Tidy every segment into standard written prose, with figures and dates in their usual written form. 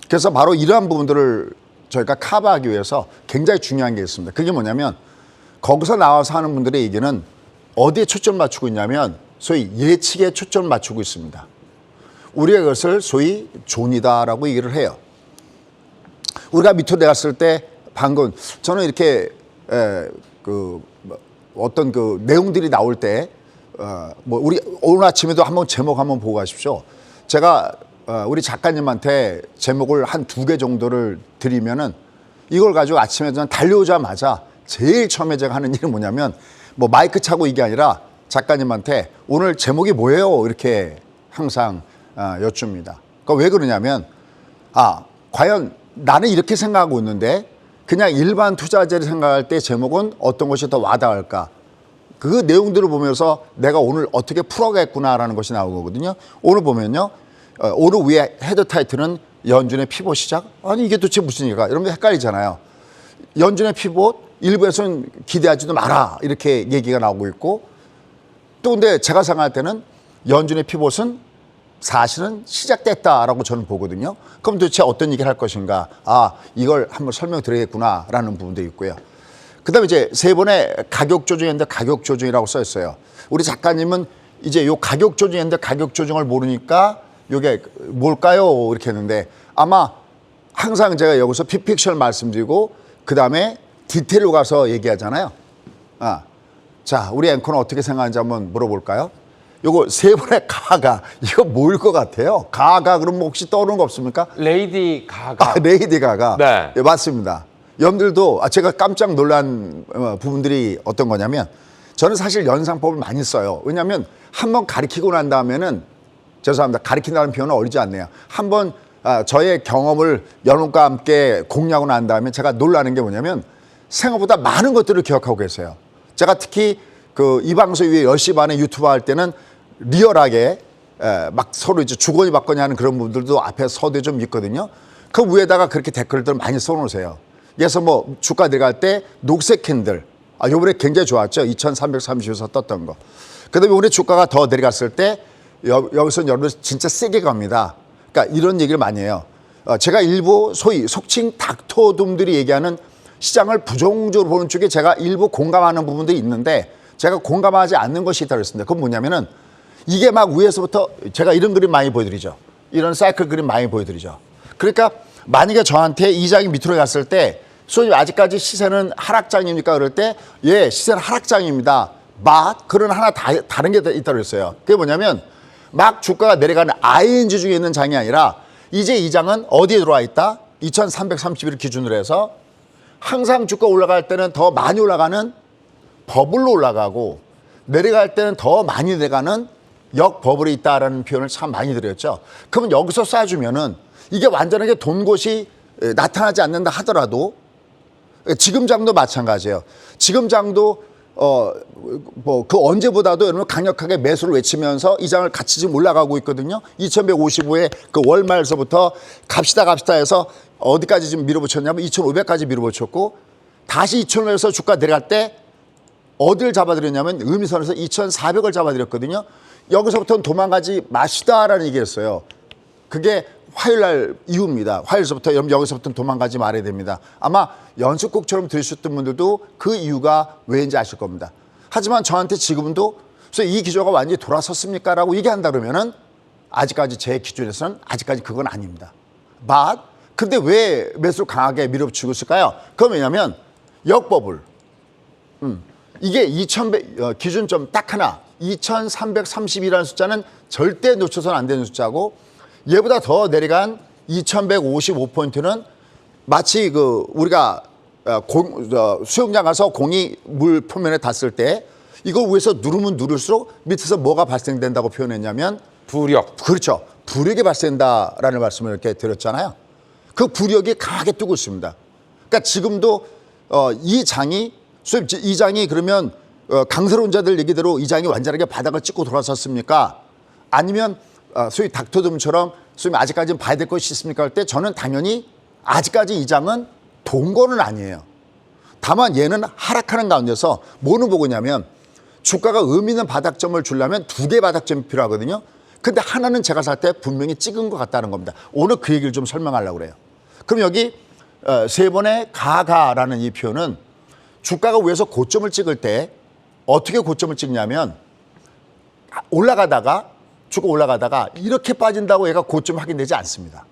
그래서 바로 이러한 부분들을 저희가 커버하기 위해서 굉장히 중요한 게 있습니다. 그게 뭐냐면 거기서 나와서 하는 분들의 얘기는 어디에 초점을 맞추고 있냐면 소위 예측에 초점을 맞추고 있습니다. 우리가 그것을 소위 존이다라고 얘기를 해요. 우리가 밑으로 내렸을 때 방금 저는 이렇게 어떤 그 내용들이 나올 때 뭐 우리 오늘 아침에도 한번 제목 한번 보고 가십시오. 제가 우리 작가님한테 제목을 한 2개 정도를 드리면은 이걸 가지고 아침에 저는 달려오자마자 제일 처음에 제가 하는 일은 뭐냐면 뭐 마이크 차고 이게 아니라 작가님한테 오늘 제목이 뭐예요? 이렇게 항상 여쭙니다. 그러니까 왜 그러냐면 과연 나는 이렇게 생각하고 있는데 그냥 일반 투자자를 생각할 때 제목은 어떤 것이 더 와닿을까? 그 내용들을 보면서 내가 오늘 어떻게 풀어가겠구나라는 것이 나오거든요. 오늘 보면요. 오늘 위에 헤드 타이틀은 연준의 피봇 시작? 아니 이게 도대체 무슨 얘기가? 여러분 헷갈리잖아요. 연준의 피봇 일부에서는 기대하지도 마라 이렇게 얘기가 나오고 있고 또 근데 제가 생각할 때는 연준의 피봇은 사실은 시작됐다라고 저는 보거든요. 그럼 도대체 어떤 얘기를 할 것인가? 이걸 한번 설명드리겠구나라는 부분도 있고요. 그다음에 이제 3번의 가격 조정인데 가격 조정이라고 써 있어요. 우리 작가님은 이제 요 가격 조정인데 가격 조정을 모르니까 요게 뭘까요? 이렇게 했는데 아마 항상 제가 여기서 빅픽처를 말씀드리고 그다음에 디테일로 가서 얘기하잖아요. 자, 우리 앵커는 어떻게 생각하는지 한번 물어볼까요? 요거 3번의 가가 이거 뭘 것 같아요? 가가 그럼 혹시 떠오르는 거 없습니까? 레이디 가가. 레이디 가가. 네. 네, 맞습니다. 여러분들도 제가 깜짝 놀란 부분들이 어떤 거냐면 저는 사실 연상법을 많이 써요. 왜냐하면 한번 가르치고 난 다음에는 죄송합니다. 가르친다는 표현은 어리지 않네요. 한번 저의 경험을 여러분과 함께 공유하고 난 다음에 제가 놀라는 게 뭐냐면 생각보다 많은 것들을 기억하고 계세요. 제가 특히 이 방송 위에 10시 반에 유튜브 할 때는 리얼하게 막 서로 이제 주거니 받거니 하는 그런 분들도 앞에 서대 좀 있거든요. 그 위에다가 그렇게 댓글들 많이 써놓으세요. 그래서 뭐 주가 들어갈 때 녹색 캔들 요번에 굉장히 좋았죠. 2330에서 떴던 거. 그다음에 우리 주가가 더 내려갔을 때 여기서 여러분 진짜 세게 갑니다. 그러니까 이런 얘기를 많이 해요. 제가 일부 소위 속칭 닥터둠들이 얘기하는 시장을 부정적으로 보는 쪽에 제가 일부 공감하는 부분도 있는데 제가 공감하지 않는 것이 있다고 했습니다. 그건 뭐냐면은 이게 막 위에서부터 제가 이런 그림 많이 보여드리죠. 이런 사이클 그림 많이 보여드리죠. 그러니까 만약에 저한테 이 장이 밑으로 갔을 때 소위 아직까지 시세는 하락장입니까? 그럴 때 예, 시세는 하락장입니다. 그런 하나 다른 게 있다고 했어요. 그게 뭐냐면 막 주가가 내려가는 ING 중에 있는 장이 아니라 이제 이 장은 어디에 들어와 있다? 2331을 기준으로 해서 항상 주가 올라갈 때는 더 많이 올라가는 버블로 올라가고 내려갈 때는 더 많이 내려가는 역버블이 있다라는 표현을 참 많이 드렸죠. 그러면 여기서 쏴주면은 이게 완전하게 돈 곳이 나타나지 않는다 하더라도 지금 장도 마찬가지예요. 지금 장도 그 언제보다도 여러분 강력하게 매수를 외치면서 이 장을 같이 지금 올라가고 있거든요. 2155에 그 월말서부터 갑시다 해서 어디까지 지금 밀어붙였냐면 2500까지 밀어붙였고 다시 2500에서 주가 내려갈 때 어디를 잡아드렸냐면 의미선에서 2400을 잡아드렸거든요. 여기서부터는 도망가지 마시다라는 얘기였어요. 그게 화요일날 이후입니다. 화요일서부터 여기서부터는 도망가지 말아야 됩니다. 아마 연습곡처럼 들으셨던 분들도 그 이유가 왜인지 아실 겁니다. 하지만 저한테 지금도 이 기조가 완전히 돌아섰습니까? 라고 얘기한다 그러면은 아직까지 제 기준에서는 아직까지 그건 아닙니다. 근데 왜 매수를 강하게 밀어붙이고 있을까요? 그건 왜냐면 역버블. 이게 2100 기준점 딱 하나 2330이라는 숫자는 절대 놓쳐서는 안 되는 숫자고 얘보다 더 내려간 2155포인트는 마치 우리가 수영장 가서 공이 물 표면에 닿았을 때 이걸 위에서 누르면 누를수록 밑에서 뭐가 발생된다고 표현했냐면 부력. 그렇죠. 부력이 발생된다라는 말씀을 이렇게 드렸잖아요. 그 부력이 강하게 뜨고 있습니다. 그러니까 지금도 이 장이 그러면 강세로운 자들 얘기대로 이 장이 완전하게 바닥을 찍고 돌아섰습니까? 아니면 소위 닥터둠처럼 소위 아직까지는 봐야 될 것이 있습니까? 할 때 저는 당연히 아직까지 이 장은 동거는 아니에요. 다만 얘는 하락하는 가운데서 뭐는 보고 있냐면 주가가 의미 있는 바닥점을 주려면 2개의 바닥점이 필요하거든요. 근데 하나는 제가 살 때 분명히 찍은 것 같다는 겁니다. 오늘 그 얘기를 좀 설명하려고 그래요. 그럼 여기 세 번의 가가라는 이 표현은 주가가 위에서 고점을 찍을 때 어떻게 고점을 찍냐면 주가 올라가다가 이렇게 빠진다고 얘가 고점 확인되지 않습니다.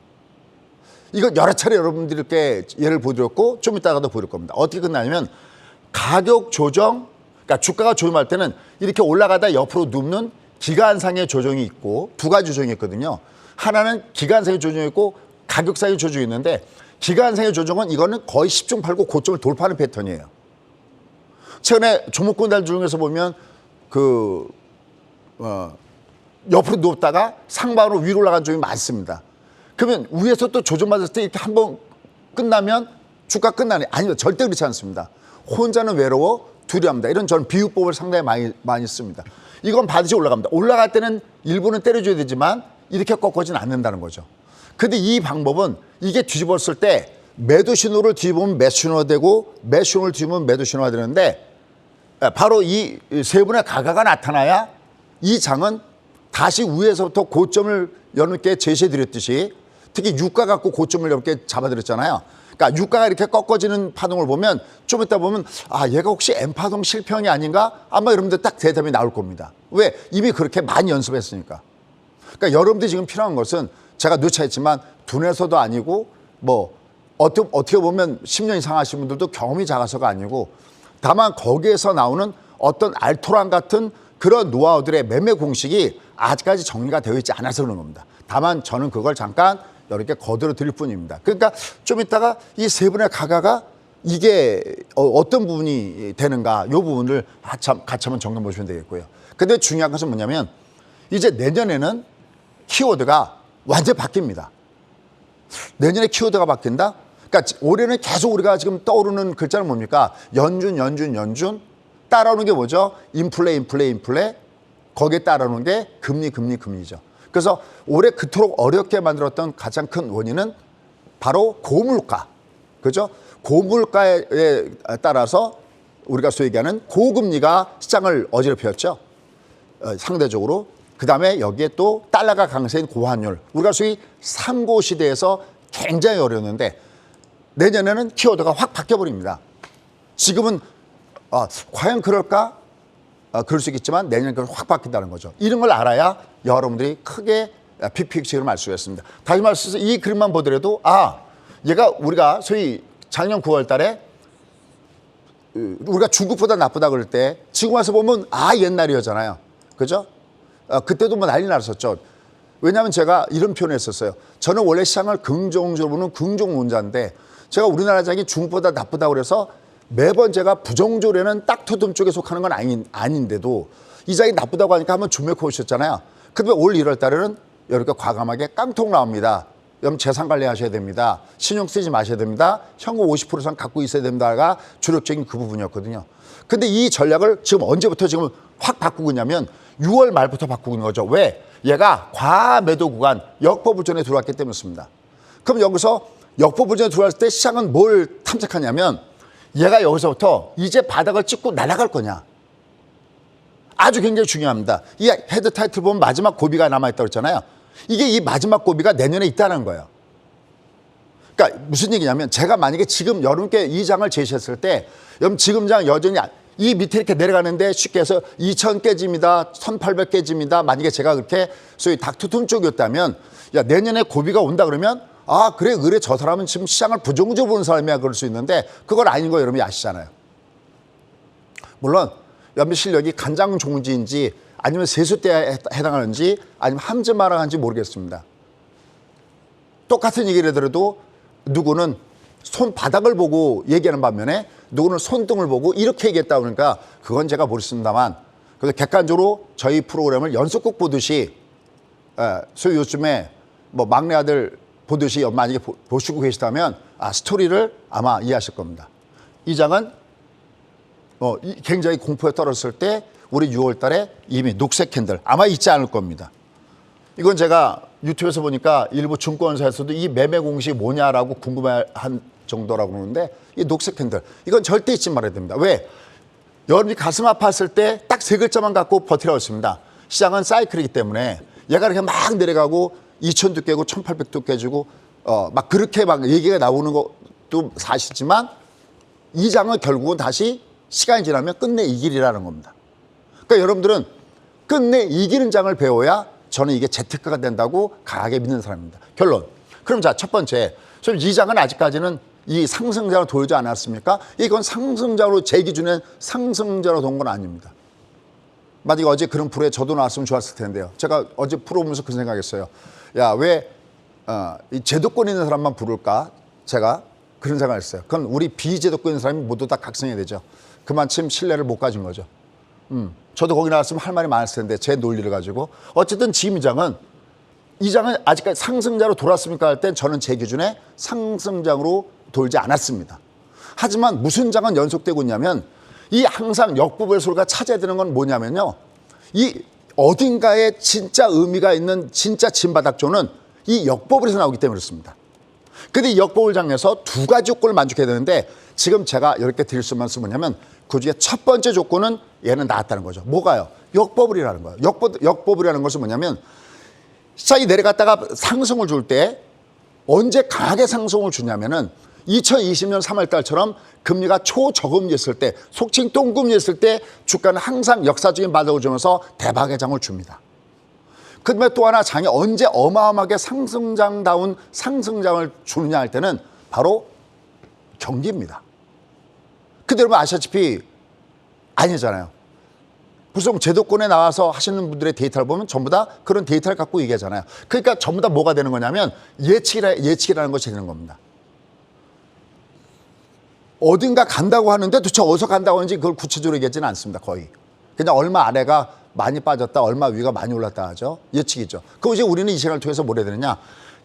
이건 여러 차례 여러분들께 예를 보여드렸고 좀 이따가도 보여드릴 겁니다. 어떻게 끝나냐면 가격 조정, 그러니까 주가가 조정할 때는 이렇게 올라가다 옆으로 눕는 기간상의 조정이 있고 두 가지 조정이 있거든요. 하나는 기간상의 조정이 있고 가격상의 조정이 있는데 기간상의 조정은 이거는 거의 10중 8구 고점을 돌파하는 패턴이에요. 최근에 종목군들 중에서 보면 옆으로 누웠다가 상방으로 위로 올라간 종이 많습니다. 그러면 위에서 또 조정받을 때 이렇게 한번 끝나면 주가 끝나네. 아니요, 절대 그렇지 않습니다. 혼자는 외로워 두려워합니다. 이런 저는 비유법을 상당히 많이 씁니다. 이건 반드시 올라갑니다. 올라갈 때는 일부는 때려줘야 되지만 이렇게 꺾어지는 않는다는 거죠. 근데 이 방법은 이게 뒤집었을 때 매도 신호를 뒤집으면 매수 신호가 되고 매수 신호를 뒤집으면 매도 신호가 되는데 바로 이 세 분의 가가가 나타나야 이 장은 다시 위에서부터 고점을 여러분께 제시해 드렸듯이 특히 유가 갖고 고점을 여러분께 잡아드렸잖아요. 그러니까 유가가 이렇게 꺾어지는 파동을 보면 좀 이따 보면 얘가 혹시 M파동 실평이 아닌가? 아마 여러분들 딱 대답이 나올 겁니다. 왜? 이미 그렇게 많이 연습했으니까. 그러니까 여러분들이 지금 필요한 것은 제가 누차 했지만 둔해서도 아니고 뭐 어떻게 보면 10년 이상 하신 분들도 경험이 작아서가 아니고 다만 거기에서 나오는 어떤 알토란 같은 그런 노하우들의 매매 공식이 아직까지 정리가 되어 있지 않아서 그런 겁니다. 다만 저는 그걸 잠깐 이렇게 거들어 드릴 뿐입니다. 그러니까 좀 이따가 이 세 분의 가가가 이게 어떤 부분이 되는가 이 부분을 같이 한번 점검해 보시면 되겠고요. 근데 중요한 것은 뭐냐면 이제 내년에는 키워드가 완전히 바뀝니다. 내년에 키워드가 바뀐다? 그러니까 올해는 계속 우리가 지금 떠오르는 글자는 뭡니까? 연준. 따라오는 게 뭐죠? 인플레. 거기에 따라오는 게 금리죠. 그래서 올해 그토록 어렵게 만들었던 가장 큰 원인은 바로 고물가. 그죠? 고물가에 따라서 우리가 소위 얘기하는 고금리가 시장을 어지럽혔죠. 상대적으로. 그 다음에 여기에 또 달러가 강세인 고환율. 우리가 소위 삼고 시대에서 굉장히 어려웠는데 내년에는 키워드가 확 바뀌어버립니다. 지금은 과연 그럴까? 그럴 수 있겠지만 내년에 확 바뀐다는 거죠. 이런 걸 알아야 여러분들이 크게 빅픽처를 알 수가 있습니다. 다시 말해서 이 그림만 보더라도 얘가 우리가 소위 작년 9월 달에 우리가 중국보다 나쁘다 그럴 때 지금 와서 보면 옛날이었잖아요. 그죠? 그때도 뭐 난리 났었죠. 왜냐하면 제가 이런 표현을 했었어요. 저는 원래 시장을 긍정적으로 보는 긍정론자인데 제가 우리나라 장이 중국보다 나쁘다고 그래서 매번 제가 부정적으로는 딱투둠 쪽에 속하는 건 아닌데도 이 장이 나쁘다고 하니까 한번 주목해 보셨잖아요. 근데 올 1월 달에는 이렇게 과감하게 깡통 나옵니다. 여러분 재산 관리하셔야 됩니다. 신용 쓰지 마셔야 됩니다. 현금 50% 이상 갖고 있어야 됩니다가 주력적인 그 부분이었거든요. 근데 이 전략을 지금 언제부터 지금 확 바꾸고 있냐면 6월 말부터 바꾸고 있는 거죠. 왜? 얘가 과매도 구간 역법부전에 들어왔기 때문이었습니다. 그럼 여기서 역법부전에 들어왔을 때 시장은 뭘 탐색하냐면 얘가 여기서부터 이제 바닥을 찍고 날아갈 거냐. 아주 굉장히 중요합니다. 이 헤드 타이틀 보면 마지막 고비가 남아있다고 했잖아요. 이게 이 마지막 고비가 내년에 있다는 거예요. 그러니까 무슨 얘기냐면 제가 만약에 지금 여러분께 이 장을 제시했을 때 여러분 지금 장 여전히 이 밑에 이렇게 내려가는데 쉽게 해서 2000 깨집니다. 1800 깨집니다. 만약에 제가 그렇게 소위 닥투툼 쪽이었다면 내년에 고비가 온다 그러면 그래 저 사람은 지금 시장을 부정적으로 보는 사람이야 그럴 수 있는데 그건 아닌 거 여러분이 아시잖아요. 물론 연비 실력이 간장 종지인지 아니면 세수대에 해당하는지 아니면 함즈마라 하는지 모르겠습니다. 똑같은 얘기를 하더라도 누구는 손바닥을 보고 얘기하는 반면에 누구는 손등을 보고 이렇게 얘기했다 보니까 그건 제가 모르겠습니다만 그래서 객관적으로 저희 프로그램을 연속극 보듯이 소위 요즘에 뭐 막내 아들 보듯이 만약에 보시고 계시다면 스토리를 아마 이해하실 겁니다. 이 장은 굉장히 공포에 떨었을 때 우리 6월 달에 이미 녹색 캔들 아마 있지 않을 겁니다. 이건 제가 유튜브에서 보니까 일부 증권사에서도 이 매매 공식이 뭐냐라고 궁금해한 정도라고 그러는데 이 녹색 캔들 이건 절대 잊지 말아야 됩니다. 왜? 여러분이 가슴 아팠을 때 딱 세 글자만 갖고 버티라고 했습니다. 시장은 사이클이기 때문에 얘가 이렇게 막 내려가고 2,000도 깨고 1,800도 깨지고 막 그렇게 막 얘기가 나오는 것도 사실이지만 이 장은 결국은 다시 시간이 지나면 끝내 이길이라는 겁니다. 그러니까 여러분들은 끝내 이기는 장을 배워야 저는 이게 재테크가 된다고 강하게 믿는 사람입니다. 결론. 그럼 자, 첫 번째. 이 장은 아직까지는 이 상승장으로 돌지 않았습니까? 이건 상승장으로 제 기준엔 상승장으로 돈 건 아닙니다. 만약에 어제 그런 프로에 저도 나왔으면 좋았을 텐데요. 제가 어제 프로 보면서 그 생각했어요. 야, 왜 이 제도권 있는 사람만 부를까? 제가 그런 생각을 했어요. 그건 우리 비제도권 있는 사람이 모두 다 각성해야 되죠. 그만큼 신뢰를 못 가진 거죠. 저도 거기 나왔으면 할 말이 많았을 텐데 제 논리를 가지고. 어쨌든 지금 이 장은 아직까지 상승장으로 돌았습니까 할 땐 저는 제 기준에 상승장으로 돌지 않았습니다. 하지만 무슨 장은 연속되고 있냐면 이 항상 역부별 소리가 찾아야 되는 건 뭐냐면요. 이 어딘가에 진짜 의미가 있는 진짜 진바닥조는 이 역법을에서 나오기 때문에 그렇습니다. 근데 이 역법을 장에서 두 가지 조건을 만족해야 되는데 지금 제가 이렇게 드릴 수만 있으면 뭐냐면 그중에 첫 번째 조건은 얘는 나왔다는 거죠. 뭐가요? 역법을이라는 거예요. 역법을이라는 것은 뭐냐면 시장이 내려갔다가 상승을 줄 때 언제 강하게 상승을 주냐면은 2020년 3월 달처럼 금리가 초저금리였을 때, 속칭 똥금리였을 때 주가는 항상 역사적인 바닥을 주면서 대박의 장을 줍니다. 그다음에 또 하나 장이 언제 어마어마하게 상승장다운 상승장을 주느냐 할 때는 바로 경기입니다. 근데 여러분 아시다시피 아니잖아요. 보통 제도권에 나와서 하시는 분들의 데이터를 보면 전부 다 그런 데이터를 갖고 얘기하잖아요. 그러니까 전부 다 뭐가 되는 거냐면 예측이라는 것이 되는 겁니다. 어딘가 간다고 하는데 도대체 어디서 간다고 하는지 그걸 구체적으로 얘기하지는 않습니다. 거의. 그냥 얼마 아래가 많이 빠졌다, 얼마 위가 많이 올랐다 하죠. 예측이죠. 그럼 이제 우리는 이 시간을 통해서 뭘 해야 되느냐.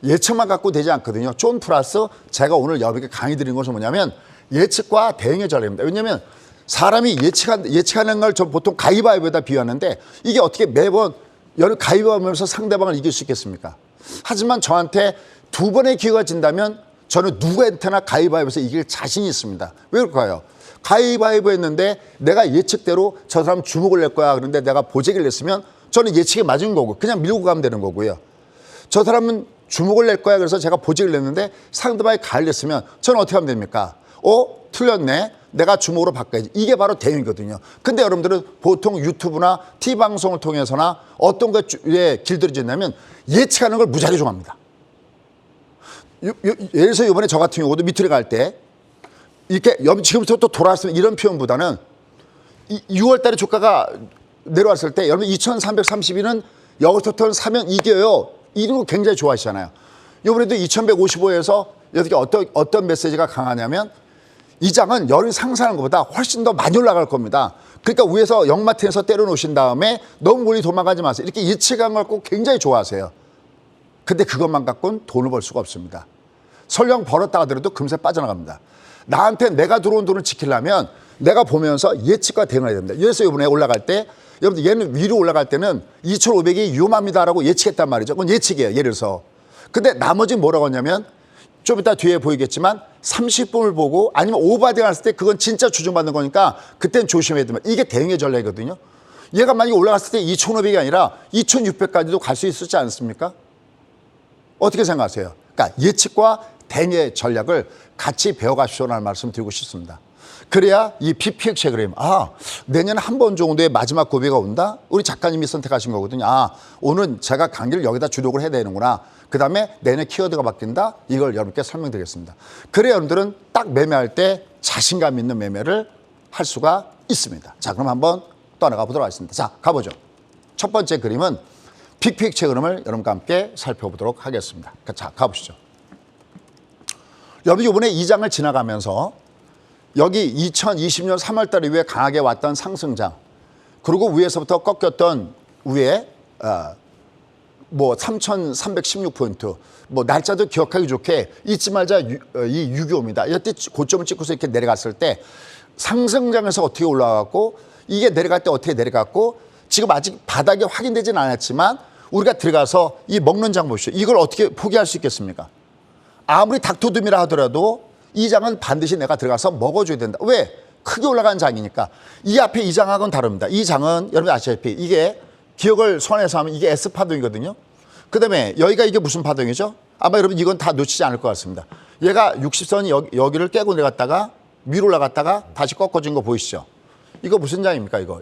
예측만 갖고 되지 않거든요. 존 플러스 제가 오늘 여러분께 강의 드린 것은 뭐냐면 예측과 대응의 전략입니다. 왜냐하면 사람이 예측하는 걸 저 보통 가위바위보에다 비유하는데 이게 어떻게 매번 가위바위보하면서 상대방을 이길 수 있겠습니까? 하지만 저한테 두 번의 기회가 진다면 저는 누구한테나 가위바위보에서 이길 자신이 있습니다. 왜 그럴까요? 가위바위보 했는데 내가 예측대로 저 사람 주목을 낼 거야. 그런데 내가 보재기를 냈으면 저는 예측에 맞은 거고 그냥 밀고 가면 되는 거고요. 저 사람은 주목을 낼 거야. 그래서 제가 보재기를 냈는데 상대방이 가위를 냈으면 저는 어떻게 하면 됩니까? 틀렸네. 내가 주목으로 바꿔야지. 이게 바로 대응이거든요. 근데 여러분들은 보통 유튜브나 TV방송을 통해서나 어떤 거에 길들여졌냐면 예측하는 걸 무지하게 좋아합니다. 예를 들어서 이번에 저 같은 경우도 밑으로 갈 때 이렇게 지금부터 또 돌아왔으면 이런 표현보다는 6월 달에 주가가 내려왔을 때 여러분 2332는 여기서부터 사면 이겨요. 이런 거 굉장히 좋아하시잖아요. 이번에도 2155에서 여기 어떤 메시지가 강하냐면 이 장은 열이 상승하는 것보다 훨씬 더 많이 올라갈 겁니다. 그러니까 위에서 역마트에서 때려놓으신 다음에 너무 멀리 도망가지 마세요. 이렇게 예측한 걸 꼭 굉장히 좋아하세요. 근데 그것만 갖고는 돈을 벌 수가 없습니다. 설령 벌었다 하더라도 금세 빠져나갑니다. 나한테 내가 들어온 돈을 지키려면 내가 보면서 예측과 대응을 해야 됩니다. 그래서 이번에 올라갈 때 여러분들 얘는 위로 올라갈 때는 2,500이 위험합니다라고 예측했단 말이죠. 그건 예측이에요. 예를 들어서. 근데 나머지 뭐라고 하냐면 좀 이따 뒤에 보이겠지만 30분을 보고 아니면 오버딩 했을 때 그건 진짜 주중받는 거니까 그땐 조심해야 됩니다. 이게 대응의 전략이거든요. 얘가 만약에 올라갔을 때 2,500이 아니라 2,600까지도 갈 수 있었지 않습니까? 어떻게 생각하세요? 그러니까 예측과 대응의 전략을 같이 배워가십시오라는 말씀 드리고 싶습니다. 그래야 이 PPX 그림, 내년에 한 번 정도의 마지막 고비가 온다? 우리 작가님이 선택하신 거거든요. 오늘 제가 강의를 여기다 주력을 해야 되는구나. 그 다음에 내년에 키워드가 바뀐다? 이걸 여러분께 설명드리겠습니다. 그래야 여러분들은 딱 매매할 때 자신감 있는 매매를 할 수가 있습니다. 자, 그럼 한번 떠나가 보도록 하겠습니다. 자, 가보죠. 첫 번째 그림은 PPX 그림을 여러분과 함께 살펴보도록 하겠습니다. 자, 가보시죠. 여러분 이번에 이 장을 지나가면서 여기 2020년 3월 달 이후에 강하게 왔던 상승장 그리고 위에서부터 꺾였던 위에 3,316포인트 날짜도 기억하기 좋게 잊지 말자 이 6.25입니다. 이때 고점을 찍고서 이렇게 내려갔을 때 상승장에서 어떻게 올라갔고 이게 내려갈 때 어떻게 내려갔고 지금 아직 바닥이 확인되지는 않았지만 우리가 들어가서 이 먹는 장 보십시오. 이걸 어떻게 포기할 수 있겠습니까? 아무리 닥터둠이라 하더라도 이 장은 반드시 내가 들어가서 먹어줘야 된다. 왜? 크게 올라간 장이니까. 이 앞에 이 장하고는 다릅니다. 이 장은 여러분 아시다시피 이게 기억을 손에서 하면 이게 S파동이거든요. 그 다음에 여기가 이게 무슨 파동이죠? 아마 여러분 이건 다 놓치지 않을 것 같습니다. 얘가 60선이 여기를 깨고 내려갔다가 위로 올라갔다가 다시 꺾어진 거 보이시죠? 이거 무슨 장입니까? 이거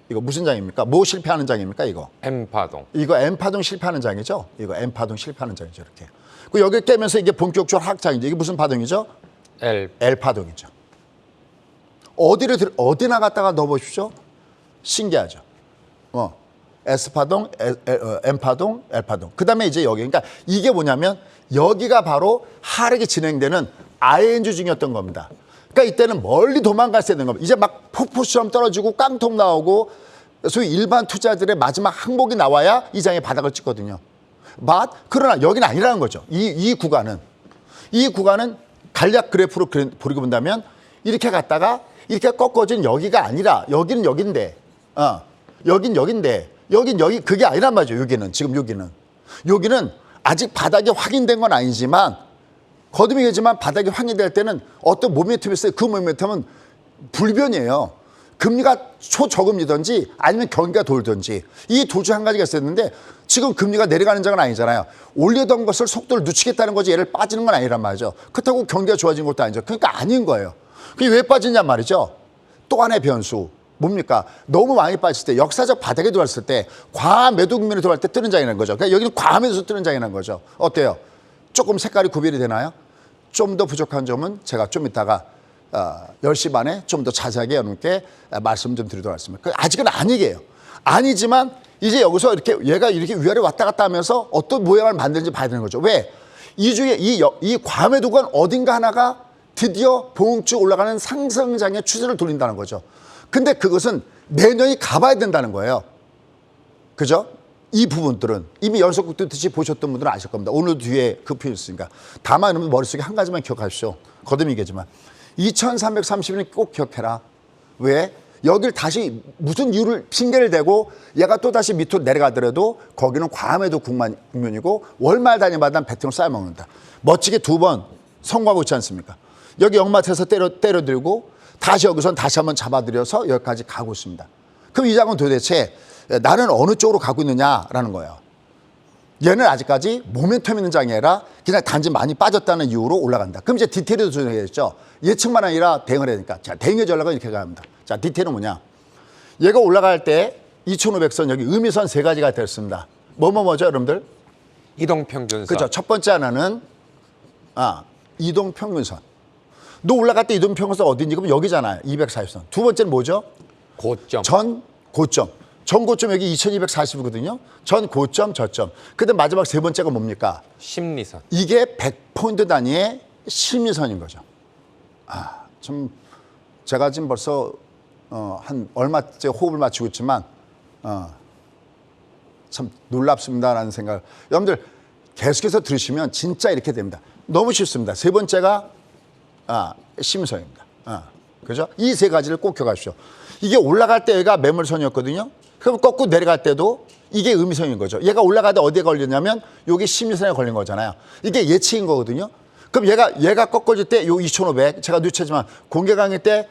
무슨 장입니까? 뭐 실패하는 장입니까? 이거 M파동. 이거 M파동 실패하는 장이죠? 이거 M파동 실패하는 장이죠. 이렇게. 그 여기 깨면서 이게 본격적으로 하락장이죠. 이게 무슨 파동이죠? L. L파동이죠. 어디 나갔다가 넣어보십시오. 신기하죠. S파동, M파동, L파동. 그 다음에 이제 여기. 그러니까 이게 뭐냐면 여기가 바로 하락이 진행되는 ING 중이었던 겁니다. 그러니까 이때는 멀리 도망갈 수 있는 겁니다. 이제 막 폭포처럼 떨어지고 깡통 나오고 소위 일반 투자들의 마지막 항목이 나와야 이 장의 바닥을 찍거든요. 그러나 여기는 아니라는 거죠. 이 구간은 간략 그래프로 보리고 본다면 이렇게 갔다가 이렇게 꺾어진 여기가 아니라 여기는 여긴데 여긴 여기 그게 아니란 말이죠. 여기는 아직 바닥이 확인된 건 아니지만 거듭이겠지만 바닥이 확인될 때는 어떤 모멘텀이 있어요. 그 모멘텀은 불변이에요. 금리가 초저금리든지 아니면 경기가 돌든지 이 둘 중 한 가지가 있었는데 지금 금리가 내려가는 장은 아니잖아요. 올리던 것을 속도를 늦추겠다는 거지 얘를 빠지는 건 아니란 말이죠. 그렇다고 경기가 좋아진 것도 아니죠. 그러니까 아닌 거예요. 그게 왜 빠지냐 말이죠. 또 하나의 변수. 뭡니까? 너무 많이 빠졌을 때 역사적 바닥에 들어왔을 때 과매도 국면에 들어갈 때 뜨는 장이라는 거죠. 그러니까 여기는 과매도에서 뜨는 장이라는 거죠. 어때요? 조금 색깔이 구별이 되나요? 좀 더 부족한 점은 제가 좀 이따가 10시 반에 좀 더 자세하게 여러분께 말씀 좀 드리도록 하겠습니다. 아직은 아니게요. 아니지만 이제 여기서 얘가 이렇게 위아래 왔다 갔다 하면서 어떤 모양을 만드는지 봐야 되는 거죠. 왜? 이 중에 이 과매도가 어딘가 하나가 드디어 봉쭉 올라가는 상승장의 추세를 돌린다는 거죠. 근데 그것은 내년이 가봐야 된다는 거예요. 그죠? 이 부분들은 이미 연속극 듣듯이 보셨던 분들은 아실 겁니다. 오늘 뒤에 그 표현이 있으니까. 다만 여러분 머릿속에 한 가지만 기억하십시오. 거듭이겠지만 2330은 꼭 기억해라. 왜? 여길 다시 무슨 이유를 핑계를 대고 얘가 또 다시 밑으로 내려가더라도 거기는 과매도 국면이고 월말 단위마다 배팅을 쌓아먹는다. 멋지게 두 번 성공하고 있지 않습니까? 여기 역마트에서 때려들고 다시 여기선 다시 한번 잡아들여서 여기까지 가고 있습니다. 그럼 이 장은 도대체 나는 어느 쪽으로 가고 있느냐라는 거예요. 얘는 아직까지 모멘텀 있는 장이 아니라 그냥 단지 많이 빠졌다는 이유로 올라간다. 그럼 이제 디테일도 조정해야겠죠. 예측만 아니라 대응을 해야 되니까. 자, 대응의 전략은 이렇게 갑니다. 자, 디테일은 뭐냐. 얘가 올라갈 때 2500선 여기 의미선 세 가지가 됐습니다. 뭐죠 여러분들? 이동평균선. 그렇죠. 첫 번째 하나는 이동평균선. 너 올라갈 때 이동평균선 어딘지 그럼 여기잖아요. 240선. 두 번째는 뭐죠? 고점. 전 고점. 전 고점 여기 2240이거든요. 전 고점 저점. 그다음 마지막 세 번째가 뭡니까? 심리선. 이게 100포인트 단위의 심리선인 거죠. 좀 제가 지금 벌써 한 얼마째 호흡을 맞추고 있지만 참 놀랍습니다라는 생각. 여러분들 계속해서 들으시면 진짜 이렇게 됩니다. 너무 쉽습니다. 세 번째가 심리선입니다. 그죠? 이 세 가지를 꼭 기억하십시오. 이게 올라갈 때 얘가 매물선이었거든요. 그럼 꺾고 내려갈 때도 이게 의미선인 거죠. 얘가 올라갈 때 어디에 걸렸냐면 여기 심리선에 걸린 거잖아요. 이게 예측인 거거든요. 그럼 얘가 꺾어질 때 요 2500 제가 늦췄지만 공개 강의 때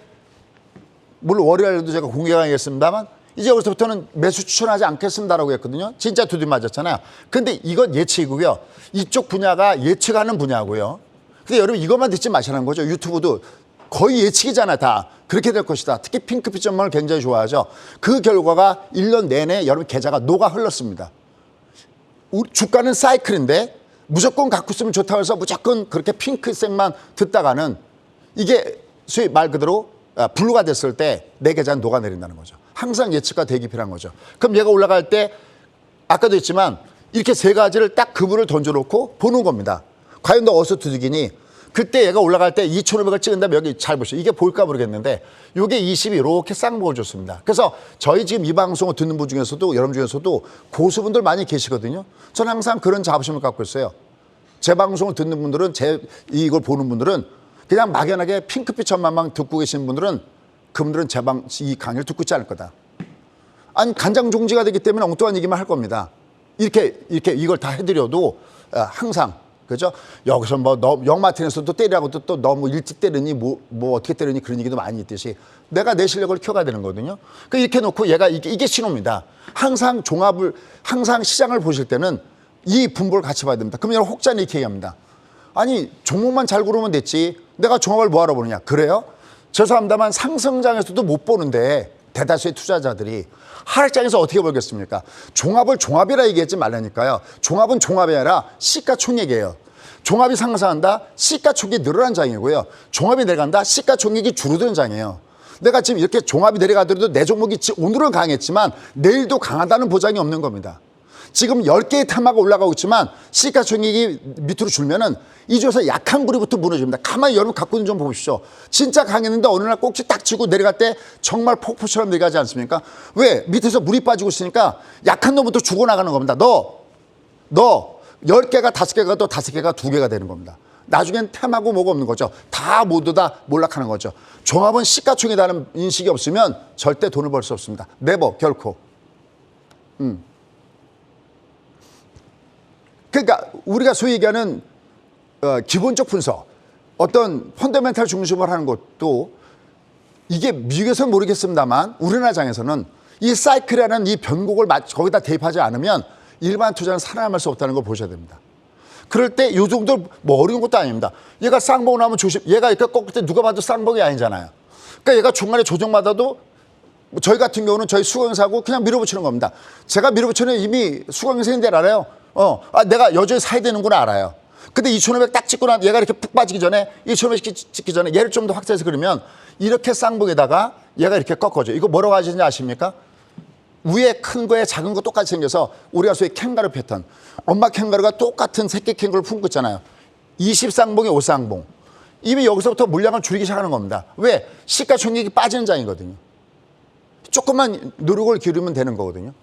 물론 월요일에도 제가 공개 강의했습니다만 이제 여기서부터는 매수 추천하지 않겠습니다라고 했거든요. 진짜 두드려 맞았잖아요. 근데 이건 예측이고요. 이쪽 분야가 예측하는 분야고요. 근데 여러분 이것만 듣지 마시라는 거죠. 유튜브도 거의 예측이잖아 다. 그렇게 될 것이다. 특히 핑크빛 전망을 굉장히 좋아하죠. 그 결과가 1년 내내 여러분 계좌가 녹아 흘렀습니다. 주가는 사이클인데 무조건 갖고 있으면 좋다고 해서 무조건 그렇게 핑크색만 듣다가는 이게 소위 말 그대로 블루가 됐을 때 내 계좌는 녹아내린다는 거죠. 항상 예측과 대기필한 거죠. 그럼 얘가 올라갈 때 아까도 했지만 이렇게 세 가지를 딱 그물을 던져놓고 보는 겁니다. 과연 너 어디서 두들기니? 그때 얘가 올라갈 때 2,500을 찍은 다음에 여기 잘 보시죠. 이게 보일까 모르겠는데 이게 20이 이렇게 쌍목을 줬습니다. 그래서 저희 지금 이 방송을 듣는 분 중에서도 여러분 중에서도 고수분들 많이 계시거든요. 저는 항상 그런 자부심을 갖고 있어요. 제 방송을 듣는 분들은 이걸 보는 분들은 그냥 막연하게 핑크빛 전망만 듣고 계신 분들은 그분들은 이 강의를 듣고 있지 않을 거다. 아니 간장종지가 되기 때문에 엉뚱한 얘기만 할 겁니다. 이렇게 이걸 다 해드려도 항상 그죠? 여기서 뭐 너 영마틴에서도 때리라고 또 너무 일찍 때리니 뭐 어떻게 때리니 그런 얘기도 많이 있듯이 내가 내 실력을 키워가야 되는 거거든요. 그 이렇게 놓고 얘가 이게 신호입니다. 항상 항상 시장을 보실 때는 이 분포를 같이 봐야 됩니다. 그럼 여러분 혹자는 이렇게 얘기합니다. 아니 종목만 잘 고르면 됐지. 내가 종합을 뭐하러 보느냐. 그래요? 죄송합니다만 상승장에서도 못 보는데 대다수의 투자자들이 하락장에서 어떻게 벌겠습니까? 종합을 종합이라 얘기하지 말라니까요. 종합은 종합이 아니라 시가총액이에요. 종합이 상승한다, 시가총액이 늘어난 장이고요. 종합이 내려간다, 시가총액이 줄어드는 장이에요. 내가 지금 이렇게 종합이 내려가더라도 내 종목이 오늘은 강했지만 내일도 강하다는 보장이 없는 겁니다. 지금 10개의 테마가 올라가고 있지만 시가총액이 밑으로 줄면은 이 중에서 약한 구리부터 무너집니다. 가만히 여러분 갖고 있는 좀 보십시오. 진짜 강했는데 어느 날 꼭지 딱 치고 내려갈 때 정말 폭포처럼 내려가지 않습니까? 왜? 밑에서 물이 빠지고 있으니까 약한 놈부터 죽어나가는 겁니다. 너 10개가 5개가 또 5개가 2개가 되는 겁니다. 나중엔 템하고 뭐가 없는 거죠. 다 모두 다 몰락하는 거죠. 종합은 시가총액이라는 인식이 없으면 절대 돈을 벌 수 없습니다. 네버 결코. 그러니까 우리가 소위 얘기하는 기본적 분석, 어떤 펀더멘탈 중심으로 하는 것도 이게 미국에서는 모르겠습니다만 우리나라 장에서는 이 사이클이라는 이 변곡을 거기다 대입하지 않으면 일반 투자는 살아남을 수 없다는 걸 보셔야 됩니다. 그럴 때 이 정도 뭐 어려운 것도 아닙니다. 얘가 쌍봉 나오면 조심. 얘가 이렇게 꺾을 때 누가 봐도 쌍봉이 아니잖아요. 그러니까 얘가 중간에 조정받아도 저희 같은 경우는 저희 수강사고 그냥 밀어붙이는 겁니다. 제가 밀어붙이는 이미 수강생인데 알아요. 내가 여전히 사야 되는구나 알아요. 근데 2,500 딱 찍고 난 얘가 이렇게 푹 빠지기 전에 2,500 찍기 전에 얘를 좀 더 확대해서 그러면 이렇게 쌍봉에다가 얘가 이렇게 꺾어져. 이거 뭐라고 하시는지 아십니까? 위에 큰 거에 작은 거 똑같이 생겨서 우리가 소위 캥거루 패턴. 엄마 캥거루가 똑같은 새끼 캥거루를 품고 있잖아요. 20쌍봉에 5쌍봉. 이미 여기서부터 물량을 줄이기 시작하는 겁니다. 왜? 시가총액이 빠지는 장이거든요. 조금만 노력을 기울이면 되는 거거든요.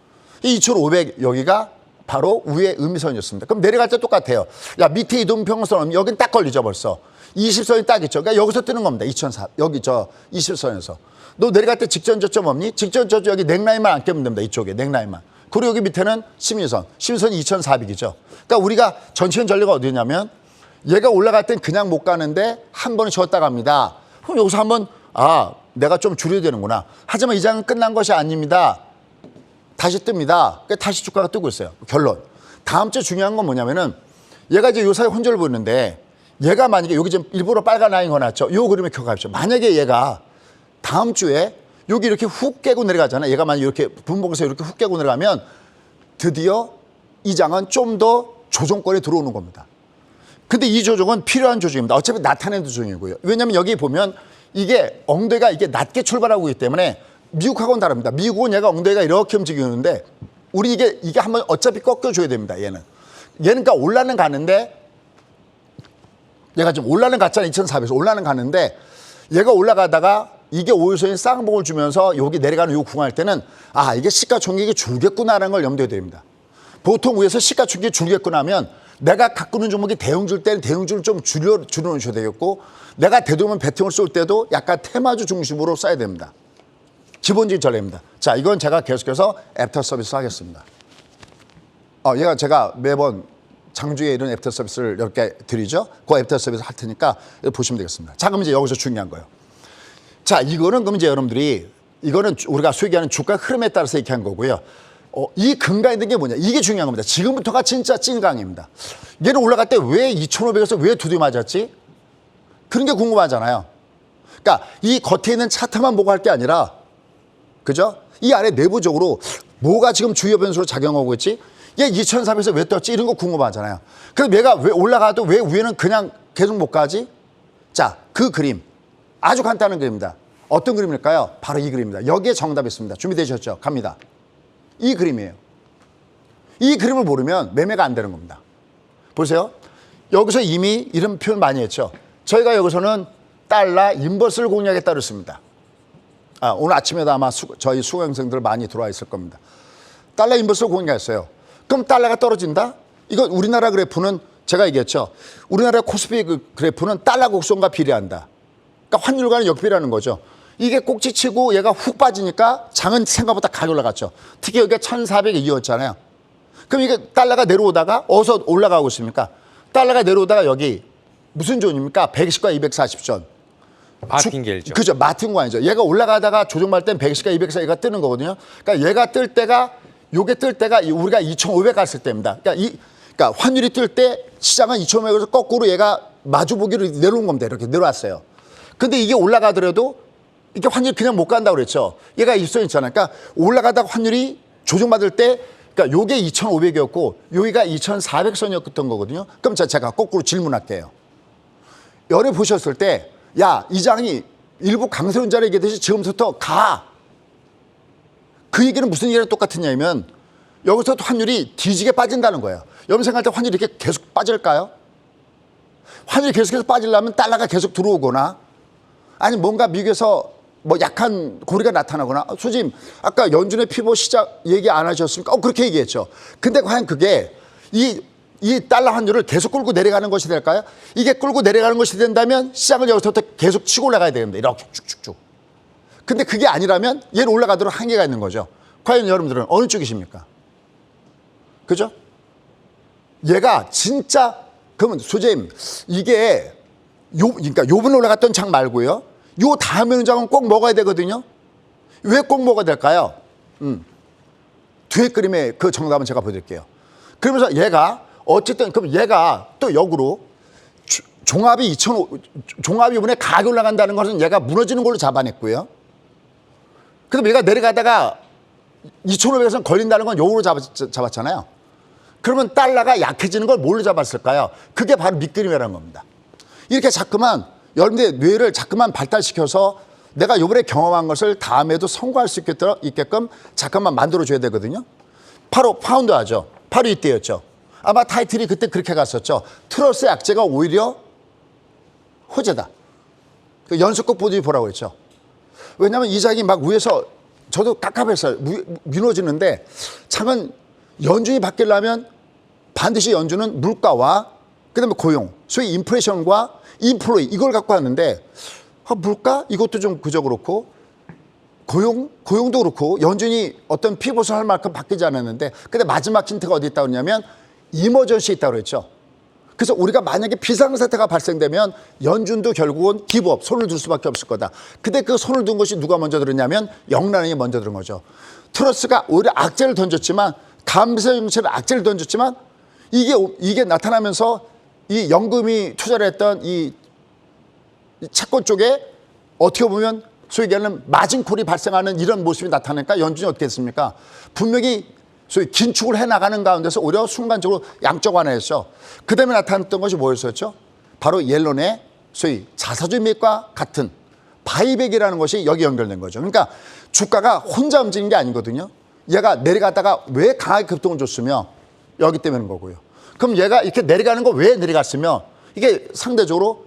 이 2,500 여기가 바로 위에 음선이었습니다. 그럼 내려갈 때 똑같아요. 야, 밑에 이동평선 여긴 딱 걸리죠 벌써. 20선이 딱 있죠. 그러니까 여기서 뜨는 겁니다. 2,400 여기 저 20선에서. 너 내려갈 때 직전 저점 없니? 직전 저점 여기 넥라인만 안 깨면 됩니다. 이쪽에 넥라인만. 그리고 여기 밑에는 심리선. 심리선이 2,400이죠. 그러니까 우리가 전체적인 전례가 어디냐면 얘가 올라갈 땐 그냥 못 가는데 한 번에 졌다 갑니다. 그럼 여기서 한번 내가 좀 줄여야 되는구나. 하지만 이 장은 끝난 것이 아닙니다. 다시 뜹니다. 그러니까 다시 주가가 뜨고 있어요. 결론. 다음 주 중요한 건 뭐냐면은 얘가 이제 요 사이 혼절을 보이는데 얘가 만약에 여기 지금 일부러 빨간 라인 거놨죠. 요 그림에 켜가십시오. 만약에 얘가 다음 주에 여기 이렇게 훅 깨고 내려가잖아요. 얘가 만약에 이렇게 분봉에서 이렇게 훅 깨고 내려가면 드디어 이 장은 좀 더 조정권에 들어오는 겁니다. 근데 이 조정은 필요한 조정입니다. 어차피 나타내는 조정이고요. 왜냐하면 여기 보면 이게 엉덩이가 이게 낮게 출발하고 있기 때문에 미국하고는 다릅니다. 미국은 얘가 엉덩이가 이렇게 움직이는데 우리 이게 한번 어차피 꺾여줘야 됩니다. 얘는 그러니까 올라는 가는데 얘가 지금 올라는 갔잖아요. 2,400에서 올라는 가는데 얘가 올라가다가 이게 5일선인 쌍봉을 주면서 여기 내려가는 요 구간할 때는 이게 시가총액이 줄겠구나라는 걸 염두에 둡니다. 보통 위에서 시가총액이 줄겠구나 하면 내가 갖고 있는 종목이 대형줄 때는 대형줄을 좀 줄여놓으셔야 되겠고 내가 되도록이면 배팅을 쏠 때도 약간 테마주 중심으로 써야 됩니다. 기본적인 전례입니다. 자, 이건 제가 계속해서 애프터 서비스 하겠습니다. 얘가 제가 매번 장주에 이런 애프터 서비스를 10개 드리죠. 그 애프터 서비스 할 테니까 보시면 되겠습니다. 자, 그럼 이제 여기서 중요한 거예요. 자, 이거는 그럼 이제 여러분들이 이거는 우리가 소위 얘기하는 주가 흐름에 따라서 이렇게 한 거고요. 이 근간이 된 게 뭐냐? 이게 중요한 겁니다. 지금부터가 진짜 찐강입니다. 얘는 올라갈 때 왜 2,500에서 왜 두드려 맞았지? 그런 게 궁금하잖아요. 그러니까 이 겉에 있는 차트만 보고 할 게 아니라 그죠? 이 안에 내부적으로 뭐가 지금 주요 변수로 작용하고 있지? 얘 2,400에서 왜 떴지? 이런 거 궁금하잖아요. 그럼 얘가 왜 올라가도 왜 위에는 그냥 계속 못 가지? 자, 그 그림. 아주 간단한 그림입니다. 어떤 그림일까요? 바로 이 그림입니다. 여기에 정답이 있습니다. 준비되셨죠? 갑니다. 이 그림이에요. 이 그림을 모르면 매매가 안 되는 겁니다. 보세요. 여기서 이미 이런 표현 많이 했죠. 저희가 여기서는 달러 인버스를 공략했다 그랬습니다. 오늘 아침에도 아마 저희 수강생들 많이 들어와 있을 겁니다. 달러 인버스를 공략했어요. 그럼 달러가 떨어진다? 이거 우리나라 그래프는 제가 얘기했죠. 우리나라 코스피 그래프는 달러 곡선과 비례한다. 그러니까 환율과는 역비라는 거죠. 이게 꼭지치고 얘가 훅 빠지니까 장은 생각보다 가격 올라갔죠. 특히 여기가 1,400에 이었잖아요. 그럼 이게 달러가 내려오다가 어디서 올라가고 있습니까? 달러가 내려오다가 여기 무슨 존입니까? 110과 240전. 마틴게일죠. 그죠. 마틴과이죠. 얘가 올라가다가 조정받을 땐 110과 240가 뜨는 거거든요. 그러니까 얘가 뜰 때가 요게 뜰 때가 우리가 2,500 갔을 때입니다. 그러니까 환율이 뜰 때 시장은 2,500에서 거꾸로 얘가 마주보기로 내려온 겁니다. 이렇게 내려왔어요. 근데 이게 올라가더라도 이게 환율이 그냥 못 간다고 그랬죠. 얘가 일선 있잖아요. 그러니까 올라가다가 환율이 조정받을 때 그러니까 요게 2,500이었고 여기가 2,400선이었던 거거든요. 그럼 제가 거꾸로 질문할게요. 열에 보셨을 때 야, 이 장이 일부 강세론 자리 얘기했듯이 지금부터 가. 그 얘기는 무슨 얘기랑 똑같으냐면 여기서 환율이 뒤지게 빠진다는 거예요. 여러분 생각할 때 환율이 이렇게 계속 빠질까요? 환율이 계속해서 빠지려면 달러가 계속 들어오거나 아니 뭔가 미국에서 뭐 약한 고리가 나타나거나 소짐 아까 연준의 피보 시작 얘기 안 하셨습니까? 그렇게 얘기했죠. 근데 과연 그게 이 달러 환율을 계속 끌고 내려가는 것이 될까요? 이게 끌고 내려가는 것이 된다면 시장을 여기서부터 계속 치고 올라가야 됩니다. 이렇게 쭉쭉쭉. 근데 그게 아니라면 얘는 올라가도록 한계가 있는 거죠. 과연 여러분들은 어느 쪽이십니까? 그죠? 얘가 진짜 그러면 소재임 이게 그러니까 요번에 올라갔던 장 말고요. 요 다음에 장은 꼭 먹어야 되거든요. 왜 꼭 먹어야 될까요? 뒤에 그림의 그 정답은 제가 보여드릴게요. 그러면서 얘가 어쨌든 그럼 얘가 또 역으로 종합이 종합이 이번에 가격이 올라간다는 것은 얘가 무너지는 걸로 잡아냈고요. 그럼 얘가 내려가다가 2,500에서 걸린다는 건 요거로 잡았잖아요. 그러면 달러가 약해지는 걸 뭘로 잡았을까요? 그게 바로 밑그림이라는 겁니다. 이렇게 자꾸만 여러분들의 뇌를 자꾸만 발달시켜서 내가 요번에 경험한 것을 다음에도 성공할 수 있게끔 잠깐만 만들어줘야 되거든요. 바로 파운드 하죠. 바로 이때였죠. 아마 타이틀이 그때 그렇게 갔었죠. 트러스 약재가 오히려 호재다. 그 연속극 보더니 보라고 했죠. 왜냐하면 이 장이 막 위에서 저도 깝깝했어요. 무너지는데 참은 연준이 바뀌려면 반드시 연준은 물가와 그다음에 고용, 소위 인플레이션과 인플로이 이걸 갖고 왔는데 물가 이것도 좀 그저 그렇고 고용도 그렇고 연준이 어떤 피봇을 할 만큼 바뀌지 않았는데 근데 마지막 힌트가 어디 있다고 했냐면 이머전시 있다고 그랬죠. 그래서 우리가 만약에 비상사태가 발생되면 연준도 결국은 기부업 손을 둘 수밖에 없을 거다. 근데 그 손을 둔 것이 누가 먼저 들었냐면 영란이 먼저 들은 거죠. 트러스가 오히려 악재를 던졌지만 감세 정책을 악재를 던졌지만 이게 나타나면서 이 연금이 투자를 했던 이 채권 쪽에 어떻게 보면 소위 얘기하는 마진콜이 발생하는 이런 모습이 나타나니까 연준이 어떻게 했습니까? 분명히 소위 긴축을 해나가는 가운데서 오히려 순간적으로 양적 완화했죠. 그 다음에 나타났던 것이 뭐였었죠? 바로 옐런의 소위 자사주 매입과 같은 바이백이라는 것이 여기 연결된 거죠. 그러니까 주가가 혼자 움직이는 게 아니거든요. 얘가 내려가다가 왜 강하게 급등을 줬으며 여기 때문인 거고요. 그럼 얘가 이렇게 내려가는 거 왜 내려갔으며 이게 상대적으로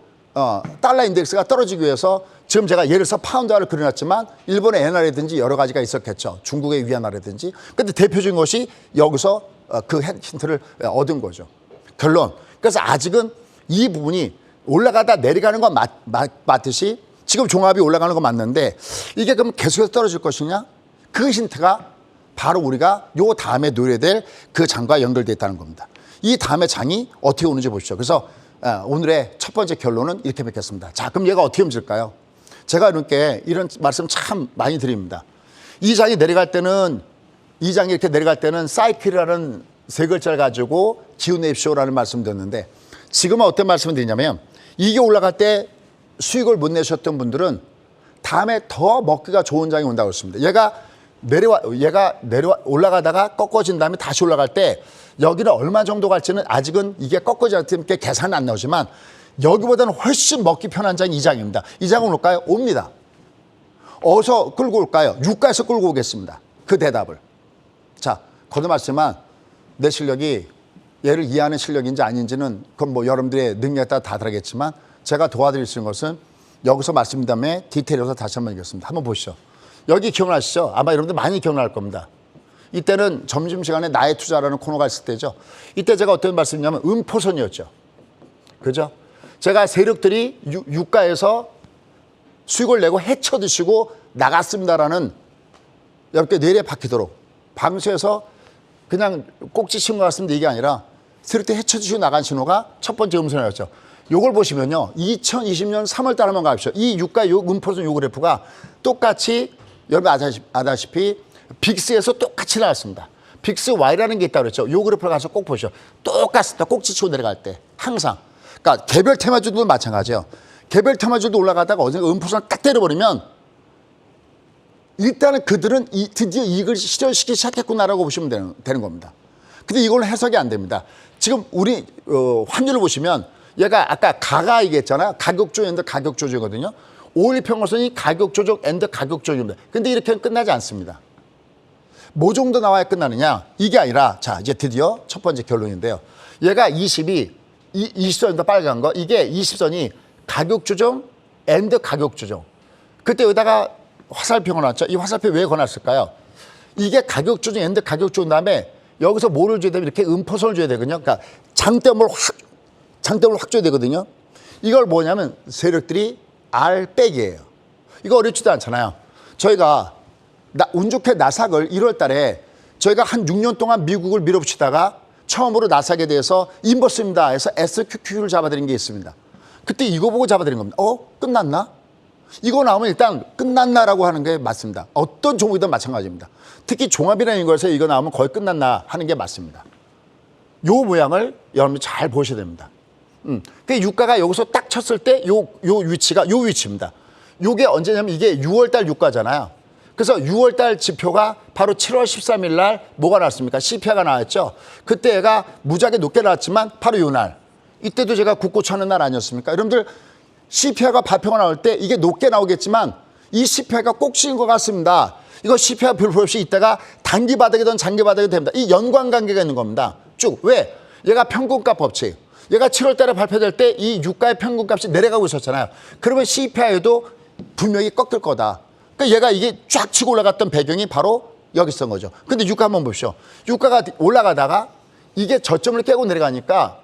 달러 인덱스가 떨어지기 위해서 지금 제가 예를 들어서 파운드화를 그려놨지만 일본의 엔화라든지 여러 가지가 있었겠죠. 중국의 위안화라든지. 근데 대표적인 것이 여기서 그 힌트를 얻은 거죠. 결론. 그래서 아직은 이 부분이 올라가다 내려가는 건 맞듯이 지금 종합이 올라가는 건 맞는데 이게 그럼 계속해서 떨어질 것이냐? 그 힌트가 바로 우리가 요 다음에 노려야 될 그 장과 연결되어 있다는 겁니다. 이 다음에 장이 어떻게 오는지 보십시오. 그래서 오늘의 첫 번째 결론은 이렇게 맺겠습니다. 자, 그럼 얘가 어떻게 움직일까요? 제가 이렇게 이런 말씀 참 많이 드립니다. 이 장이 내려갈 때는 이 장이 이렇게 내려갈 때는 사이클이라는 세 글자를 가지고 기운내십시오라는 말씀 드렸는데 지금은 어떤 말씀을 드리냐면 이게 올라갈 때 수익을 못 내셨던 분들은 다음에 더 먹기가 좋은 장이 온다고 했습니다. 얘가 올라가다가 꺾어진 다음에 다시 올라갈 때 여기는 얼마 정도 갈지는 아직은 이게 꺾어지 않기 때문에 계산은 안 나오지만 여기보다는 훨씬 먹기 편한 장이 이 장입니다. 이 장은 올까요? 옵니다. 어디서 끌고 올까요? 유가에서 끌고 오겠습니다. 그 대답을. 자, 거듭말씀만 내 실력이 얘를 이해하는 실력인지 아닌지는 그건 뭐 여러분들의 능력에 따라 다 다르겠지만 제가 도와드릴 수 있는 것은 여기서 말씀드린 다음에 디테일에서 다시 한번 읽겠습니다. 한번 보시죠. 여기 기억나시죠? 아마 여러분들 많이 기억날 겁니다. 이때는 점심시간에 나의 투자라는 코너가 있을 때죠. 이때 제가 어떤 말씀이냐면 음포선이었죠. 그죠? 제가 세력들이 유가에서 수익을 내고 헤쳐 드시고 나갔습니다라는 여러분께 뇌리에 박히도록 방수해서 그냥 꼭지 친 것 같습니다. 이게 아니라 스트레이트 헤쳐지고 나간 신호가 첫 번째 음선이었죠. 요걸 보시면요. 2020년 3월 달 한번 가십시오. 이 유가 요 음포선 요 그래프가 똑같이 여러분 아다시피 빅스에서 똑같이 나왔습니다. 빅스 Y라는 게 있다고 그랬죠. 요 그래프를 가서 꼭 보시죠. 똑같습니다. 꼭지 치고 내려갈 때 항상. 그러니까 개별 테마주도 마찬가지예요. 개별 테마주도 올라가다가 어제 음포선을 딱 때려버리면 일단은 그들은 드디어 이익을 실현시키기 시작했구나라고 보시면 되는 겁니다. 근데 이걸로 해석이 안 됩니다. 지금 우리 환율을 보시면 얘가 아까 가가 얘기했잖아요. 가격 조정 앤드 가격 조정이거든요. 5일 평균선이 가격 조정 앤드 가격 조정입니다. 근데 이렇게는 끝나지 않습니다. 뭐 정도 나와야 끝나느냐? 이게 아니라 자 이제 드디어 첫 번째 결론인데요. 얘가 20선이다 빨간 거 이게 20선이 가격 조정 앤드 가격 조정. 그때 여기다가 화살표가 나왔죠. 이 화살표 왜 거놨을까요? 이게 가격 조정 앤드 가격 조정 다음에 여기서 뭐를 줘야 되면 이렇게 음포선을 줘야 되거든요. 그러니까 장대음을 확 줘야 되거든요. 이걸 뭐냐면 세력들이 R 백이에요. 이거 어렵지도 않잖아요. 저희가 운 좋게 나삭을 1월 달에 저희가 한 6년 동안 미국을 밀어붙이다가 처음으로 나삭에 대해서 인버스입니다 해서 SQQ를 잡아들인 게 있습니다. 그때 이거 보고 잡아들인 겁니다. 끝났나? 이거 나오면 일단 끝났나라고 하는 게 맞습니다. 어떤 종목이든 마찬가지입니다. 특히 종합이라는 것에서 이거 나오면 거의 끝났나 하는 게 맞습니다. 요 모양을 여러분이 잘 보셔야 됩니다. 그 유가가 여기서 딱 쳤을 때 요 위치가 요 위치입니다. 요게 언제냐면 이게 6월달 유가잖아요. 그래서 6월달 지표가 바로 7월 13일 날 뭐가 나왔습니까? CPI가 나왔죠. 그때 얘가 무지하게 높게 나왔지만 바로 요 날. 이때도 제가 굳고 쳐는 날 아니었습니까? 여러분들 CPI가 발표가 나올 때 이게 높게 나오겠지만 이 CPI가 꼭 찍은 것 같습니다. 이거 CPI 별표 없이 있다가 단기 바닥이든 장기 바닥이 됩니다. 이 연관관계가 있는 겁니다. 쭉. 왜? 얘가 평균값 법칙. 얘가 7월 달에 발표될 때 이 유가의 평균값이 내려가고 있었잖아요. 그러면 CPI도 분명히 꺾일 거다. 그러니까 얘가 이게 쫙 치고 올라갔던 배경이 바로 여기 있던 거죠. 근데 유가 한번 보십시오. 유가가 올라가다가 이게 저점을 깨고 내려가니까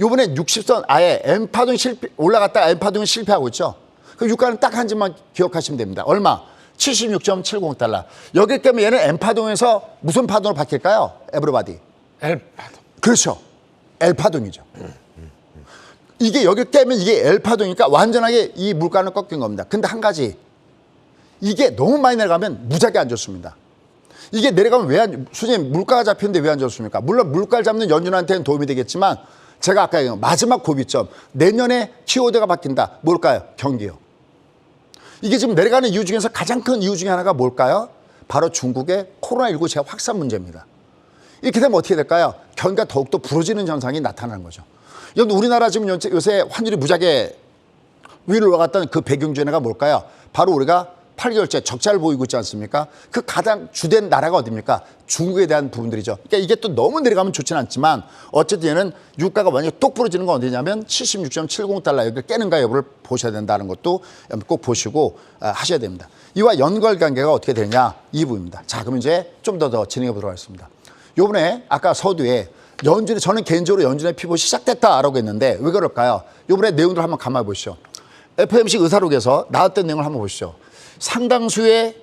요번에 60선 아예 M파동 올라갔다가 M파동이 실패하고 있죠. 그 유가는 딱 한 점만 기억하시면 됩니다. 얼마? 76.70달러. 여기 때문에 얘는 M파동에서 무슨 파동으로 바뀔까요? 에브리바디. L파동. 그렇죠. L파동이죠. 이게 여기 깨면 이게 L파동이니까 완전하게 이 물가는 꺾인 겁니다. 근데 한 가지. 이게 너무 많이 내려가면 무지하게 안 좋습니다. 이게 내려가면 왜 선생님 물가가 잡히는데 왜 안 좋습니까? 물론 물가를 잡는 연준한테는 도움이 되겠지만 제가 아까 얘기한 마지막 고비점 내년에 키워드가 바뀐다. 뭘까요? 경기요. 이게 지금 내려가는 이유 중에서 가장 큰 이유 중에 하나가 뭘까요? 바로 중국의 코로나19 재확산 문제입니다. 이렇게 되면 어떻게 될까요? 경기가 더욱더 부러지는 현상이 나타나는 거죠. 여러분 우리나라 지금 요새 환율이 무지하게 위로 올라갔던 그 배경 중에 하나가 뭘까요? 바로 우리가 8개월째 적자를 보이고 있지 않습니까? 그 가장 주된 나라가 어디입니까? 중국에 대한 부분들이죠. 그러니까 이게 또 너무 내려가면 좋지는 않지만 어쨌든 얘는 유가가 완전히 똑 부러지는 건 어디냐면 76.70달러 여기를 깨는가 여부를 보셔야 된다는 것도 꼭 보시고 하셔야 됩니다. 이와 연결관계가 어떻게 되냐 이 부분입니다. 자 그럼 이제 좀 더 진행해 보도록 하겠습니다. 요번에 아까 서두에 연준이 저는 개인적으로 연준의 피봇이 시작됐다라고 했는데 왜 그럴까요? 요번에 내용들 한번 가만히 보시죠. FOMC 의사록에서 나왔던 내용을 한번 보시죠. 상당수의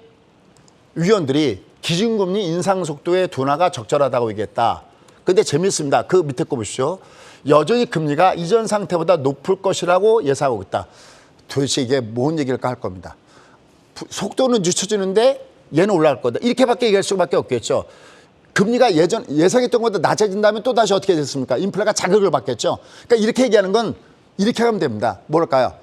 위원들이 기준금리 인상 속도의 둔화가 적절하다고 얘기했다. 근데 재미있습니다. 그 밑에 거 보시죠. 여전히 금리가 이전 상태보다 높을 것이라고 예상하고 있다. 도대체 이게 뭔 얘기일까 할 겁니다. 속도는 늦춰지는데 얘는 올라갈 거다. 이렇게밖에 얘기할 수밖에 없겠죠. 금리가 예상했던 것보다 낮아진다면 또 다시 어떻게 됐습니까? 인플레가 자극을 받겠죠. 그러니까 이렇게 얘기하는 건 이렇게 하면 됩니다. 뭘까요?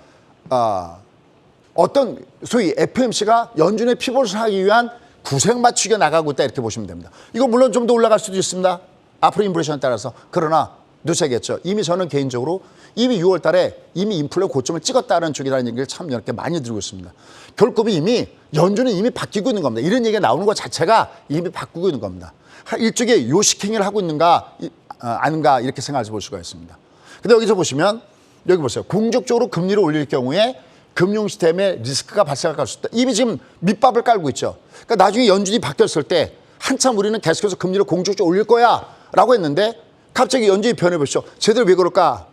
어떤 소위 FOMC가 연준의 피봇을 하기 위한 구색 맞추기에 나가고 있다 이렇게 보시면 됩니다. 이거 물론 좀 더 올라갈 수도 있습니다. 앞으로 인플레이션에 따라서. 그러나 늦춰야겠죠. 이미 저는 개인적으로 이미 6월 달에 이미 인플레 고점을 찍었다는 쪽이라는 얘기를 참 이렇게 많이 들고 있습니다. 결국은 이미 연준은 이미 바뀌고 있는 겁니다. 이런 얘기가 나오는 것 자체가 이미 바꾸고 있는 겁니다. 일종의 요식행위를 하고 있는가 아닌가 이렇게 생각해 볼 수가 있습니다. 근데 여기서 보시면 여기 보세요. 공적적으로 금리를 올릴 경우에 금융 시스템에 리스크가 발생할 수 있다. 이미 지금 밑밥을 깔고 있죠. 그러니까 나중에 연준이 바뀌었을 때 한참 우리는 계속해서 금리를 공적적으로 올릴 거야 라고 했는데 갑자기 연준이 변해보시죠. 쟤들 왜 그럴까?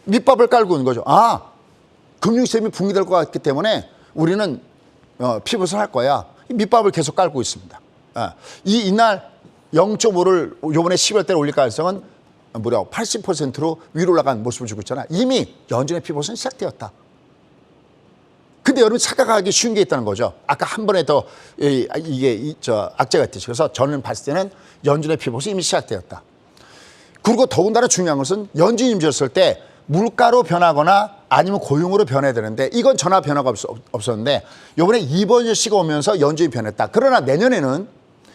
밑밥을 깔고 있는 거죠. 금융 시스템이 붕괴될 것 같기 때문에 우리는 피봇을 할 거야. 밑밥을 계속 깔고 있습니다. 이날 0.5를 요번에 10월 달에 올릴 가능성은 무려 80%로 위로 올라간 모습을 주고 있잖아. 이미 연준의 피벗은 시작되었다. 근데 여러분 착각하기 쉬운 게 있다는 거죠. 아까 한 번에 더 이게 악재가 있듯이. 그래서 저는 봤을 때는 연준의 피벗이 이미 시작되었다. 그리고 더군다나 중요한 것은 연준이 임했을 때 물가로 변하거나 아니면 고용으로 변해야 되는데 이건 전혀 변화가 없었는데 이번에 이번 연시가 오면서 연준이 변했다. 그러나 내년에는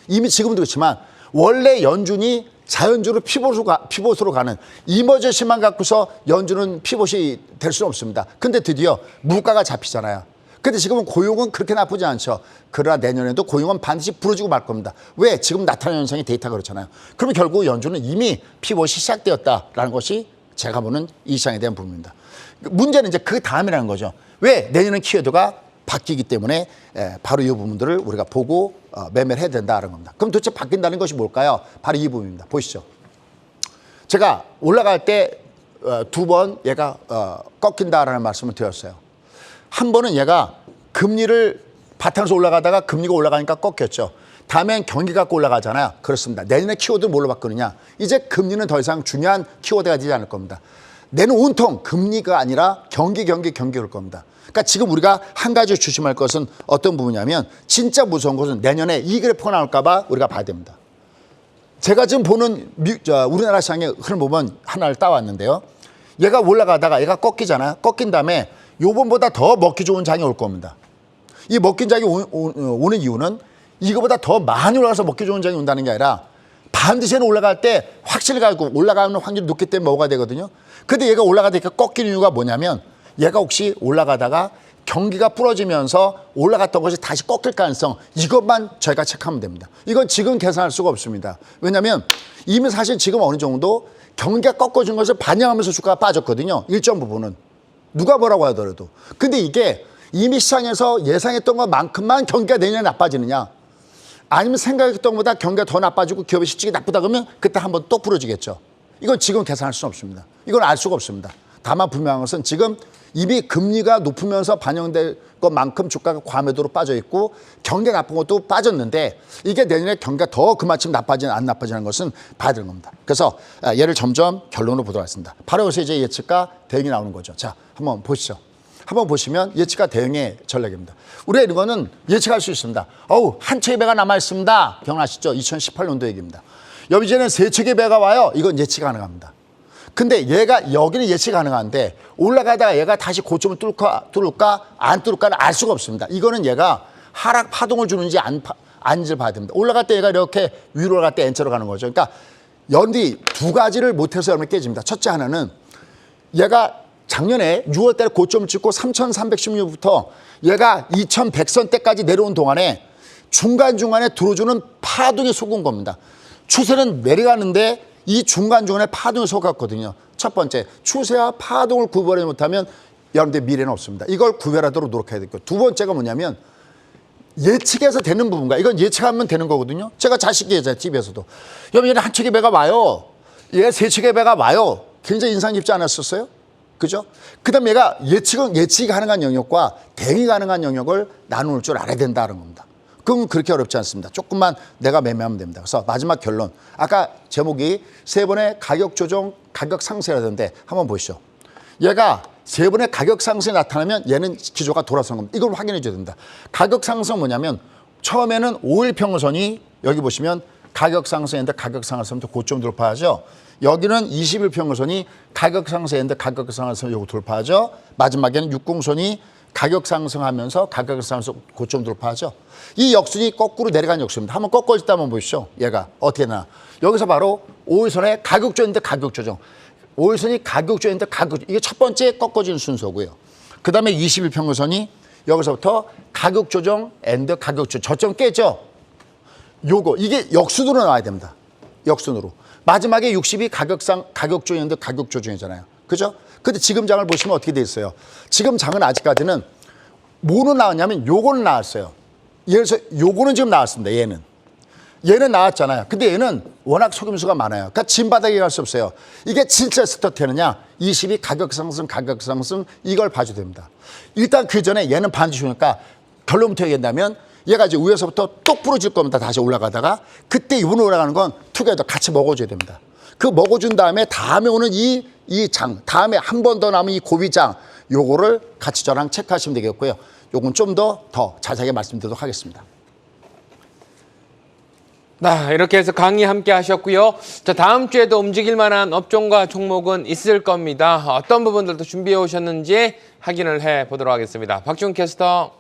이미 지금도 그렇지만 원래 연준이 자연적으로 피봇으로 가는 이머전시만 갖고서 연준은 피봇이 될 수는 없습니다. 근데 드디어 물가가 잡히잖아요. 근데 지금은 고용은 그렇게 나쁘지 않죠. 그러나 내년에도 고용은 반드시 부러지고 말 겁니다. 왜? 지금 나타나는 현상이 데이터가 그렇잖아요. 그러면 결국 연준은 이미 피봇이 시작되었다라는 것이 제가 보는 이 시장에 대한 부분입니다. 문제는 이제 그 다음이라는 거죠. 왜? 내년은 키워드가 바뀌기 때문에 바로 이 부분들을 우리가 보고 매매를 해야 된다는 겁니다. 그럼 도대체 바뀐다는 것이 뭘까요? 바로 이 부분입니다. 보시죠. 제가 올라갈 때 두 번 얘가 꺾인다라는 말씀을 드렸어요. 한 번은 얘가 금리를 바탕에서 올라가다가 금리가 올라가니까 꺾였죠. 다음엔 경기 갖고 올라가잖아요. 그렇습니다. 내년에 키워드를 뭘로 바꾸느냐. 이제 금리는 더 이상 중요한 키워드가 되지 않을 겁니다. 내는 온통 금리가 아니라 경기일 겁니다. 그러니까 지금 우리가 한 가지 조심할 것은 어떤 부분이냐면 진짜 무서운 것은 내년에 이 그래프가 나올까 봐 우리가 봐야 됩니다. 제가 지금 보는 우리나라 시장의 흐름 보면 하나를 따왔는데요. 얘가 올라가다가 얘가 꺾이잖아요. 꺾인 다음에 요번보다 더 먹기 좋은 장이 올 겁니다. 이 먹기 장이 오는 이유는 이거보다 더 많이 올라가서 먹기 좋은 장이 온다는 게 아니라 반드시 올라갈 때 확실히 가고 올라가는 확률이 높기 때문에 뭐가 되거든요. 근데 얘가 올라가다니까 꺾이는 이유가 뭐냐면 얘가 혹시 올라가다가 경기가 부러지면서 올라갔던 것이 다시 꺾일 가능성 이것만 저희가 체크하면 됩니다. 이건 지금 계산할 수가 없습니다. 왜냐하면 이미 사실 지금 어느 정도 경기가 꺾어진 것을 반영하면서 주가가 빠졌거든요. 일정 부분은. 누가 뭐라고 하더라도. 근데 이게 이미 시장에서 예상했던 것만큼만 경기가 내년에 나빠지느냐 아니면 생각했던 것보다 경기가 더 나빠지고 기업의 실적이 나쁘다 그러면 그때 한번 또 부러지겠죠. 이건 지금 계산할 수는 없습니다. 이건 알 수가 없습니다. 다만 분명한 것은 지금 이미 금리가 높으면서 반영될 것만큼 주가가 과매도로 빠져 있고 경기가 나쁜 것도 빠졌는데 이게 내년에 경기가 더 그만큼 나빠지는 안 나빠지는 것은 봐야 되는 겁니다. 그래서 얘를 점점 결론으로 보도록 하겠습니다. 바로 여기서 이제 예측과 대응이 나오는 거죠. 자, 한번 보시죠. 한번 보시면 예측과 대응의 전략입니다. 우리가 이런 거는 예측할 수 있습니다. 한 척의 배가 남아있습니다. 기억나시죠? 2018년도 얘기입니다. 여기제는 세 척의 배가 와요. 이건 예측 가능합니다. 근데 얘가 여기는 예측 가능한데 올라가다가 얘가 다시 고점을 뚫을까 안 뚫을까는 알 수가 없습니다. 이거는 얘가 하락 파동을 주는지 아닌지를 봐야 됩니다. 올라갈 때 얘가 이렇게 위로 올라갈 때 N자로 가는 거죠. 그러니까 연디 두 가지를 못해서 여러분 깨집니다. 첫째 하나는 얘가 작년에 6월 달에 고점을 찍고 3,316부터 얘가 2,100선 때까지 내려온 동안에 중간중간에 들어주는 파동에 속은 겁니다. 추세는 내려가는데 이 중간중간에 파동에 속았거든요. 첫 번째, 추세와 파동을 구별하지 못하면 여러분들 미래는 없습니다. 이걸 구별하도록 노력해야 되고 두 번째가 뭐냐면 예측해서 되는 부분과 이건 예측하면 되는 거거든요. 제가 자식이 얘기했잖아요. TV에서도. 여러분 얘는 한 척의 배가 와요. 얘 세 척의 배가 와요. 굉장히 인상 깊지 않았었어요? 그죠? 그 다음에 얘가 예측이 가능한 영역과 대응이 가능한 영역을 나눌 줄 알아야 된다는 겁니다. 그건 그렇게 어렵지 않습니다. 조금만 내가 매매하면 됩니다. 그래서 마지막 결론. 아까 제목이 세 번의 가격 조정, 가격 상승이라던데 한번 보시죠. 얘가 세 번의 가격 상승이 나타나면 얘는 기조가 돌아서는 겁니다. 이걸 확인해 줘야 됩니다. 가격 상승은 뭐냐면 처음에는 5일 평선이 여기 보시면 가격 상승인데 가격 상승부터 고점 돌파하죠. 여기는 20일 평선이 가격 상승인데 가격 상승 요거 돌파하죠. 마지막에는 60선이 가격 상승하면서 가격 상승 고점 돌파하죠. 이 역순이 거꾸로 내려가는 역순입니다. 한번 꺾어질 한번 보시죠. 얘가 어떻게 되나. 여기서 바로 5일선의 가격 조정인데 가격 조정. 5일선이 가격 조정인데 가격 이게 첫 번째 꺾어지는 순서고요. 그 다음에 20일 평선이 여기서부터 가격 조정 앤드 가격 조정. 저점 깨죠. 요거 이게 역순으로 나와야 됩니다. 역순으로. 마지막에 60이 가격 조정인데 가격 조정이잖아요. 그죠? 근데 지금 장을 보시면 어떻게 돼 있어요? 지금 장은 아직까지는 뭐는 나왔냐면 요거는 나왔어요. 예를 들어서 요거는 지금 나왔습니다. 얘는 나왔잖아요. 근데 얘는 워낙 속임수가 많아요. 그러니까 진바닥에 갈 수 없어요. 이게 진짜 스타트느냐? 20이 가격 상승 이걸 봐줘야 됩니다. 일단 그 전에 얘는 반드시 오니까 결론부터 얘기한다면 얘가 이제 위에서부터 똑 부러질 겁니다. 다시 올라가다가 그때 이번에 올라가는 건 투게더 같이 먹어줘야 됩니다. 그 먹어준 다음에 오는 이 장, 다음에 한 번 더 남은 이 고비장, 요거를 같이 저랑 체크하시면 되겠고요. 요건 좀 더 자세하게 말씀드리도록 하겠습니다. 네, 이렇게 해서 강의 함께 하셨고요. 자, 다음 주에도 움직일 만한 업종과 종목은 있을 겁니다. 어떤 부분들도 준비해 오셨는지 확인을 해 보도록 하겠습니다. 박준 캐스터.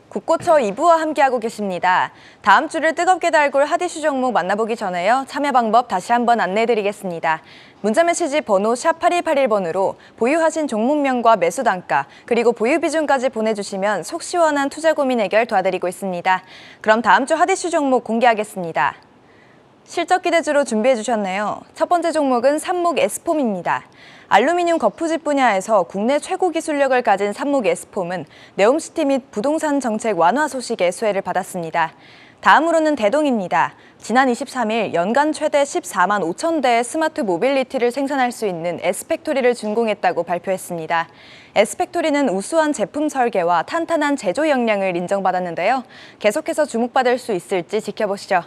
국고처 2부와 함께하고 계십니다. 다음 주를 뜨겁게 달굴 핫이슈 종목 만나보기 전에요. 참여 방법 다시 한번 안내해드리겠습니다. 문자메시지 번호 샵8281번으로 보유하신 종목명과 매수 단가, 그리고 보유 비중까지 보내주시면 속 시원한 투자 고민 해결 도와드리고 있습니다. 그럼 다음 주 핫이슈 종목 공개하겠습니다. 실적 기대주로 준비해 주셨네요. 첫 번째 종목은 산목 에스폼입니다. 알루미늄 거푸집 분야에서 국내 최고 기술력을 가진 산목 에스폼은 네옴시티 및 부동산 정책 완화 소식에 수혜를 받았습니다. 다음으로는 대동입니다. 지난 23일 연간 최대 14만 5천 대의 스마트 모빌리티를 생산할 수 있는 에스팩토리를 준공했다고 발표했습니다. 에스팩토리는 우수한 제품 설계와 탄탄한 제조 역량을 인정받았는데요. 계속해서 주목받을 수 있을지 지켜보시죠.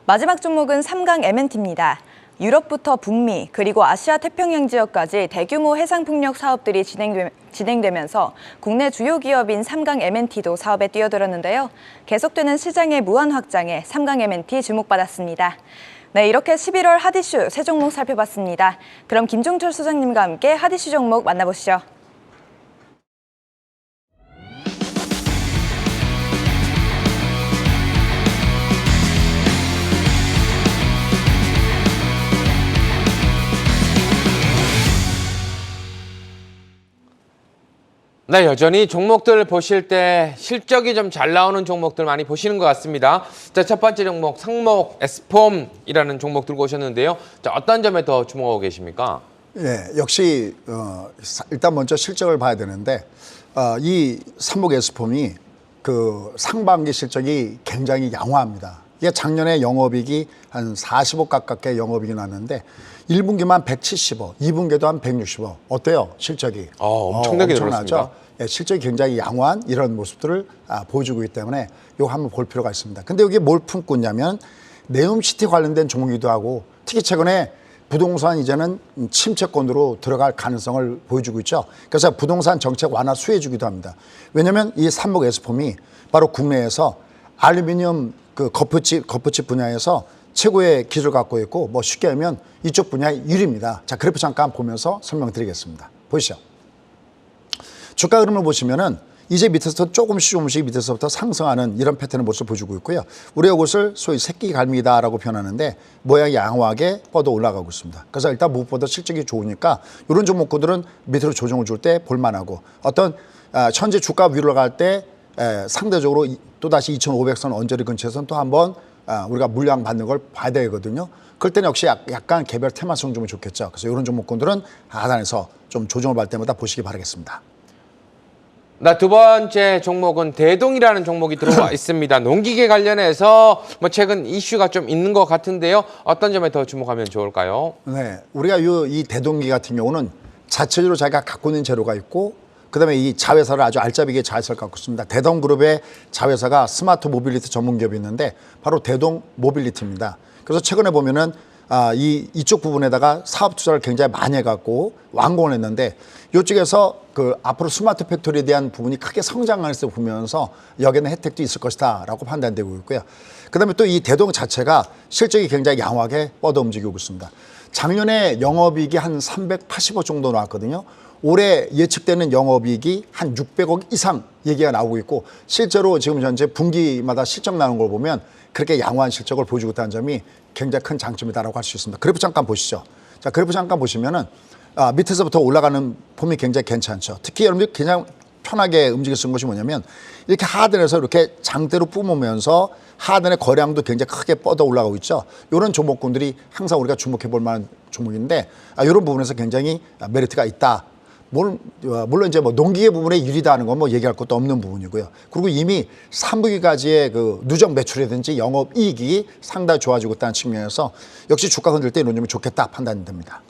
마지막 종목은 삼강 M&T입니다. 유럽부터 북미 그리고 아시아 태평양 지역까지 대규모 해상풍력 사업들이 진행되면서 국내 주요 기업인 삼강 M&T도 사업에 뛰어들었는데요. 계속되는 시장의 무한 확장에 삼강 M&T 주목받았습니다. 네, 이렇게 11월 핫이슈 세 종목 살펴봤습니다. 그럼 김종철 소장님과 함께 핫이슈 종목 만나보시죠. 네, 여전히 종목들 보실 때 실적이 좀 잘 나오는 종목들 많이 보시는 것 같습니다. 자, 첫 번째 종목 상목 에스폼이라는 종목 들고 오셨는데요. 자, 어떤 점에 더 주목하고 계십니까? 예, 역시 일단 먼저 실적을 봐야 되는데 이 삼목 에스폼이 그 상반기 실적이 굉장히 양호합니다. 이게 작년에 영업이익이 한 40억 가깝게 영업이익이 났는데 1분기만 170억, 2분기도 한 160억. 어때요? 실적이? 엄청나게 엄청나죠? 늘었습니다. 예, 실적이 굉장히 양호한 이런 모습들을 보여주고 있기 때문에 이거 한번 볼 필요가 있습니다. 근데 여기 뭘 품고 있냐면 네옴시티 관련된 종목이기도 하고 특히 최근에 부동산 이제는 침체권으로 들어갈 가능성을 보여주고 있죠. 그래서 부동산 정책 완화 수혜주기도 합니다. 왜냐하면 이 삼목 에스폼이 바로 국내에서 알루미늄 그 거푸집 분야에서 최고의 기술을 갖고 있고 뭐 쉽게 하면 이쪽 분야의 1위입니다. 자, 그래프 잠깐 보면서 설명드리겠습니다. 보시죠. 주가 흐름을 보시면은 이제 밑에서 조금씩 밑에서부터 상승하는 이런 패턴의 모습을 보여주고 있고요. 우리가 이것을 소위 새끼 갈미다라고 표현하는데 모양이 양호하게 뻗어 올라가고 있습니다. 그래서 일단 무엇보다 실적이 좋으니까 이런 종목들은 밑으로 조정을 줄 때 볼만하고 어떤 현재 주가 위로 갈 때 상대적으로 또다시 2,500선 언저리 근처에서는 또 한번 우리가 물량 받는 걸 봐야 되거든요. 그럴 때는 역시 약간 개별 테마성 좀 좋겠죠. 그래서 이런 종목군들은 하단에서 좀 조정을 받을 때마다 보시기 바라겠습니다. 나 두 번째 종목은 대동이라는 종목이 들어와 있습니다. 농기계 관련해서 뭐 최근 이슈가 좀 있는 것 같은데요. 어떤 점에 더 주목하면 좋을까요? 네, 우리가 이 대동기 같은 경우는 자체적으로 자기가 갖고 있는 재료가 있고 그다음에 이 자회사를 아주 알짜배기의 자회사를 갖고 있습니다. 대동그룹의 자회사가 스마트 모빌리티 전문 기업이 있는데 바로 대동 모빌리티입니다. 그래서 최근에 보면은 이쪽 부분에다가 사업 투자를 굉장히 많이 해갖고 완공을 했는데 이쪽에서 그 앞으로 스마트 팩토리에 대한 부분이 크게 성장할 것을 보면서 여기에는 혜택도 있을 것이다라고 판단되고 있고요. 그다음에 또 이 대동 자체가 실적이 굉장히 양호하게 뻗어 움직이고 있습니다. 작년에 영업이익이 한 380억 정도 나왔거든요. 올해 예측되는 영업이익이 한 600억 이상 얘기가 나오고 있고 실제로 지금 현재 분기마다 실적 나오는 걸 보면 그렇게 양호한 실적을 보여주고 있다는 점이 굉장히 큰 장점이다라고 할 수 있습니다. 그래프 잠깐 보시죠. 자, 그래프 잠깐 보시면은 밑에서부터 올라가는 폼이 굉장히 괜찮죠. 특히 여러분들이 그냥 편하게 움직일 수 있는 것이 뭐냐면 이렇게 하단에서 이렇게 장대로 뿜으면서 하단의 거량도 굉장히 크게 뻗어 올라가고 있죠. 이런 종목군들이 항상 우리가 주목해 볼 만한 종목인데 이런 부분에서 굉장히 메리트가 있다. 물론 이제 뭐 농기계 부분에 유리다는 건 뭐 얘기할 것도 없는 부분이고요. 그리고 이미 3분기까지의 그 누적 매출이라든지 영업 이익이 상당히 좋아지고 있다는 측면에서 역시 주가 흔들 때 이런 점이 좋겠다 판단이 됩니다.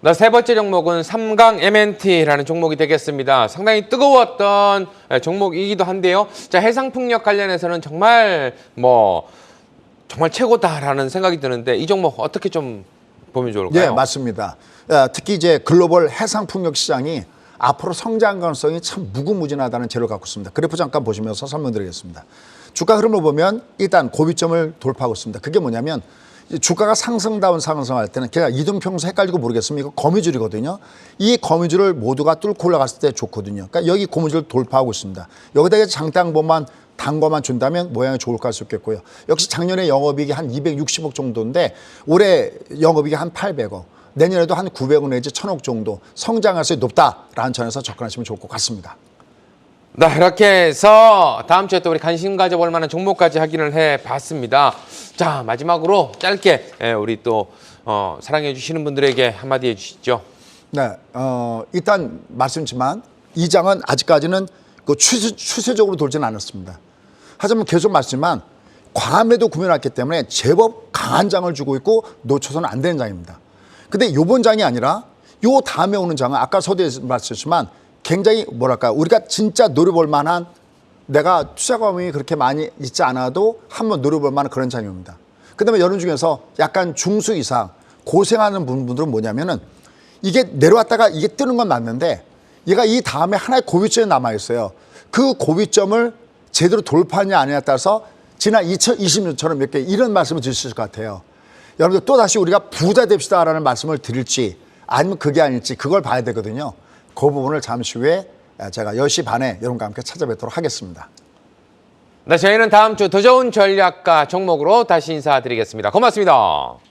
네, 세 번째 종목은 삼강 M&T라는 종목이 되겠습니다. 상당히 뜨거웠던 종목이기도 한데요. 자, 해상풍력 관련해서는 정말 정말 최고다라는 생각이 드는데 이 종목 어떻게 좀 보면 좋을까요? 네, 맞습니다. 특히 이제 글로벌 해상풍력 시장이 앞으로 성장 가능성이 참 무궁무진하다는 재료를 갖고 있습니다. 그래프 잠깐 보시면서 설명드리겠습니다. 주가 흐름을 보면 일단 고비점을 돌파하고 있습니다. 그게 뭐냐면 주가가 상승다운 상승할 때는 제가 이등평수 헷갈리고 모르겠습니다. 이거 거미줄이거든요. 이 거미줄을 모두가 뚫고 올라갔을 때 좋거든요. 그러니까 여기 거미줄을 돌파하고 있습니다. 여기다가 장당보만 단거만 준다면 모양이 좋을 것 같을 수 있겠고요. 역시 작년에 영업이익이 한 260억 정도인데 올해 영업이익이 한 800억. 내년에도 한 900억 내지 1000억 정도 성장할수 높다라는 전에서 접근하시면 좋을 것 같습니다. 네, 이렇게 해서 다음 주에 또 우리 관심 가져볼 만한 종목까지 확인을 해봤습니다. 자, 마지막으로 짧게 우리 또 사랑해 주시는 분들에게 한마디 해주시죠. 네, 일단 말씀드리지만 이 장은 아직까지는 그 추세적으로 돌지는 않았습니다. 하지만 계속 말씀드리지만 과매도 구매해놨기 때문에 제법 강한 장을 주고 있고 놓쳐서는 안 되는 장입니다. 근데 이번 장이 아니라 요 다음에 오는 장은 아까 서두에 말씀드렸지만 굉장히 뭐랄까 우리가 진짜 노려볼 만한 내가 투자감이 그렇게 많이 있지 않아도 한번 노려볼 만한 그런 장입니다. 그다음에 여름 중에서 약간 중수 이상 고생하는 분들은 뭐냐면은 이게 내려왔다가 이게 뜨는 건 맞는데 얘가 이 다음에 하나의 고비점이 남아있어요. 그 고비점을 제대로 돌파하냐 아니냐에 따라서 지난 2020년처럼 몇 개 이런 말씀을 드실 것 같아요. 여러분들 또다시 우리가 부자 됩시다라는 말씀을 드릴지 아니면 그게 아닐지 그걸 봐야 되거든요. 그 부분을 잠시 후에 제가 10시 반에 여러분과 함께 찾아뵙도록 하겠습니다. 네, 저희는 다음 주 더 좋은 전략가 종목으로 다시 인사드리겠습니다. 고맙습니다.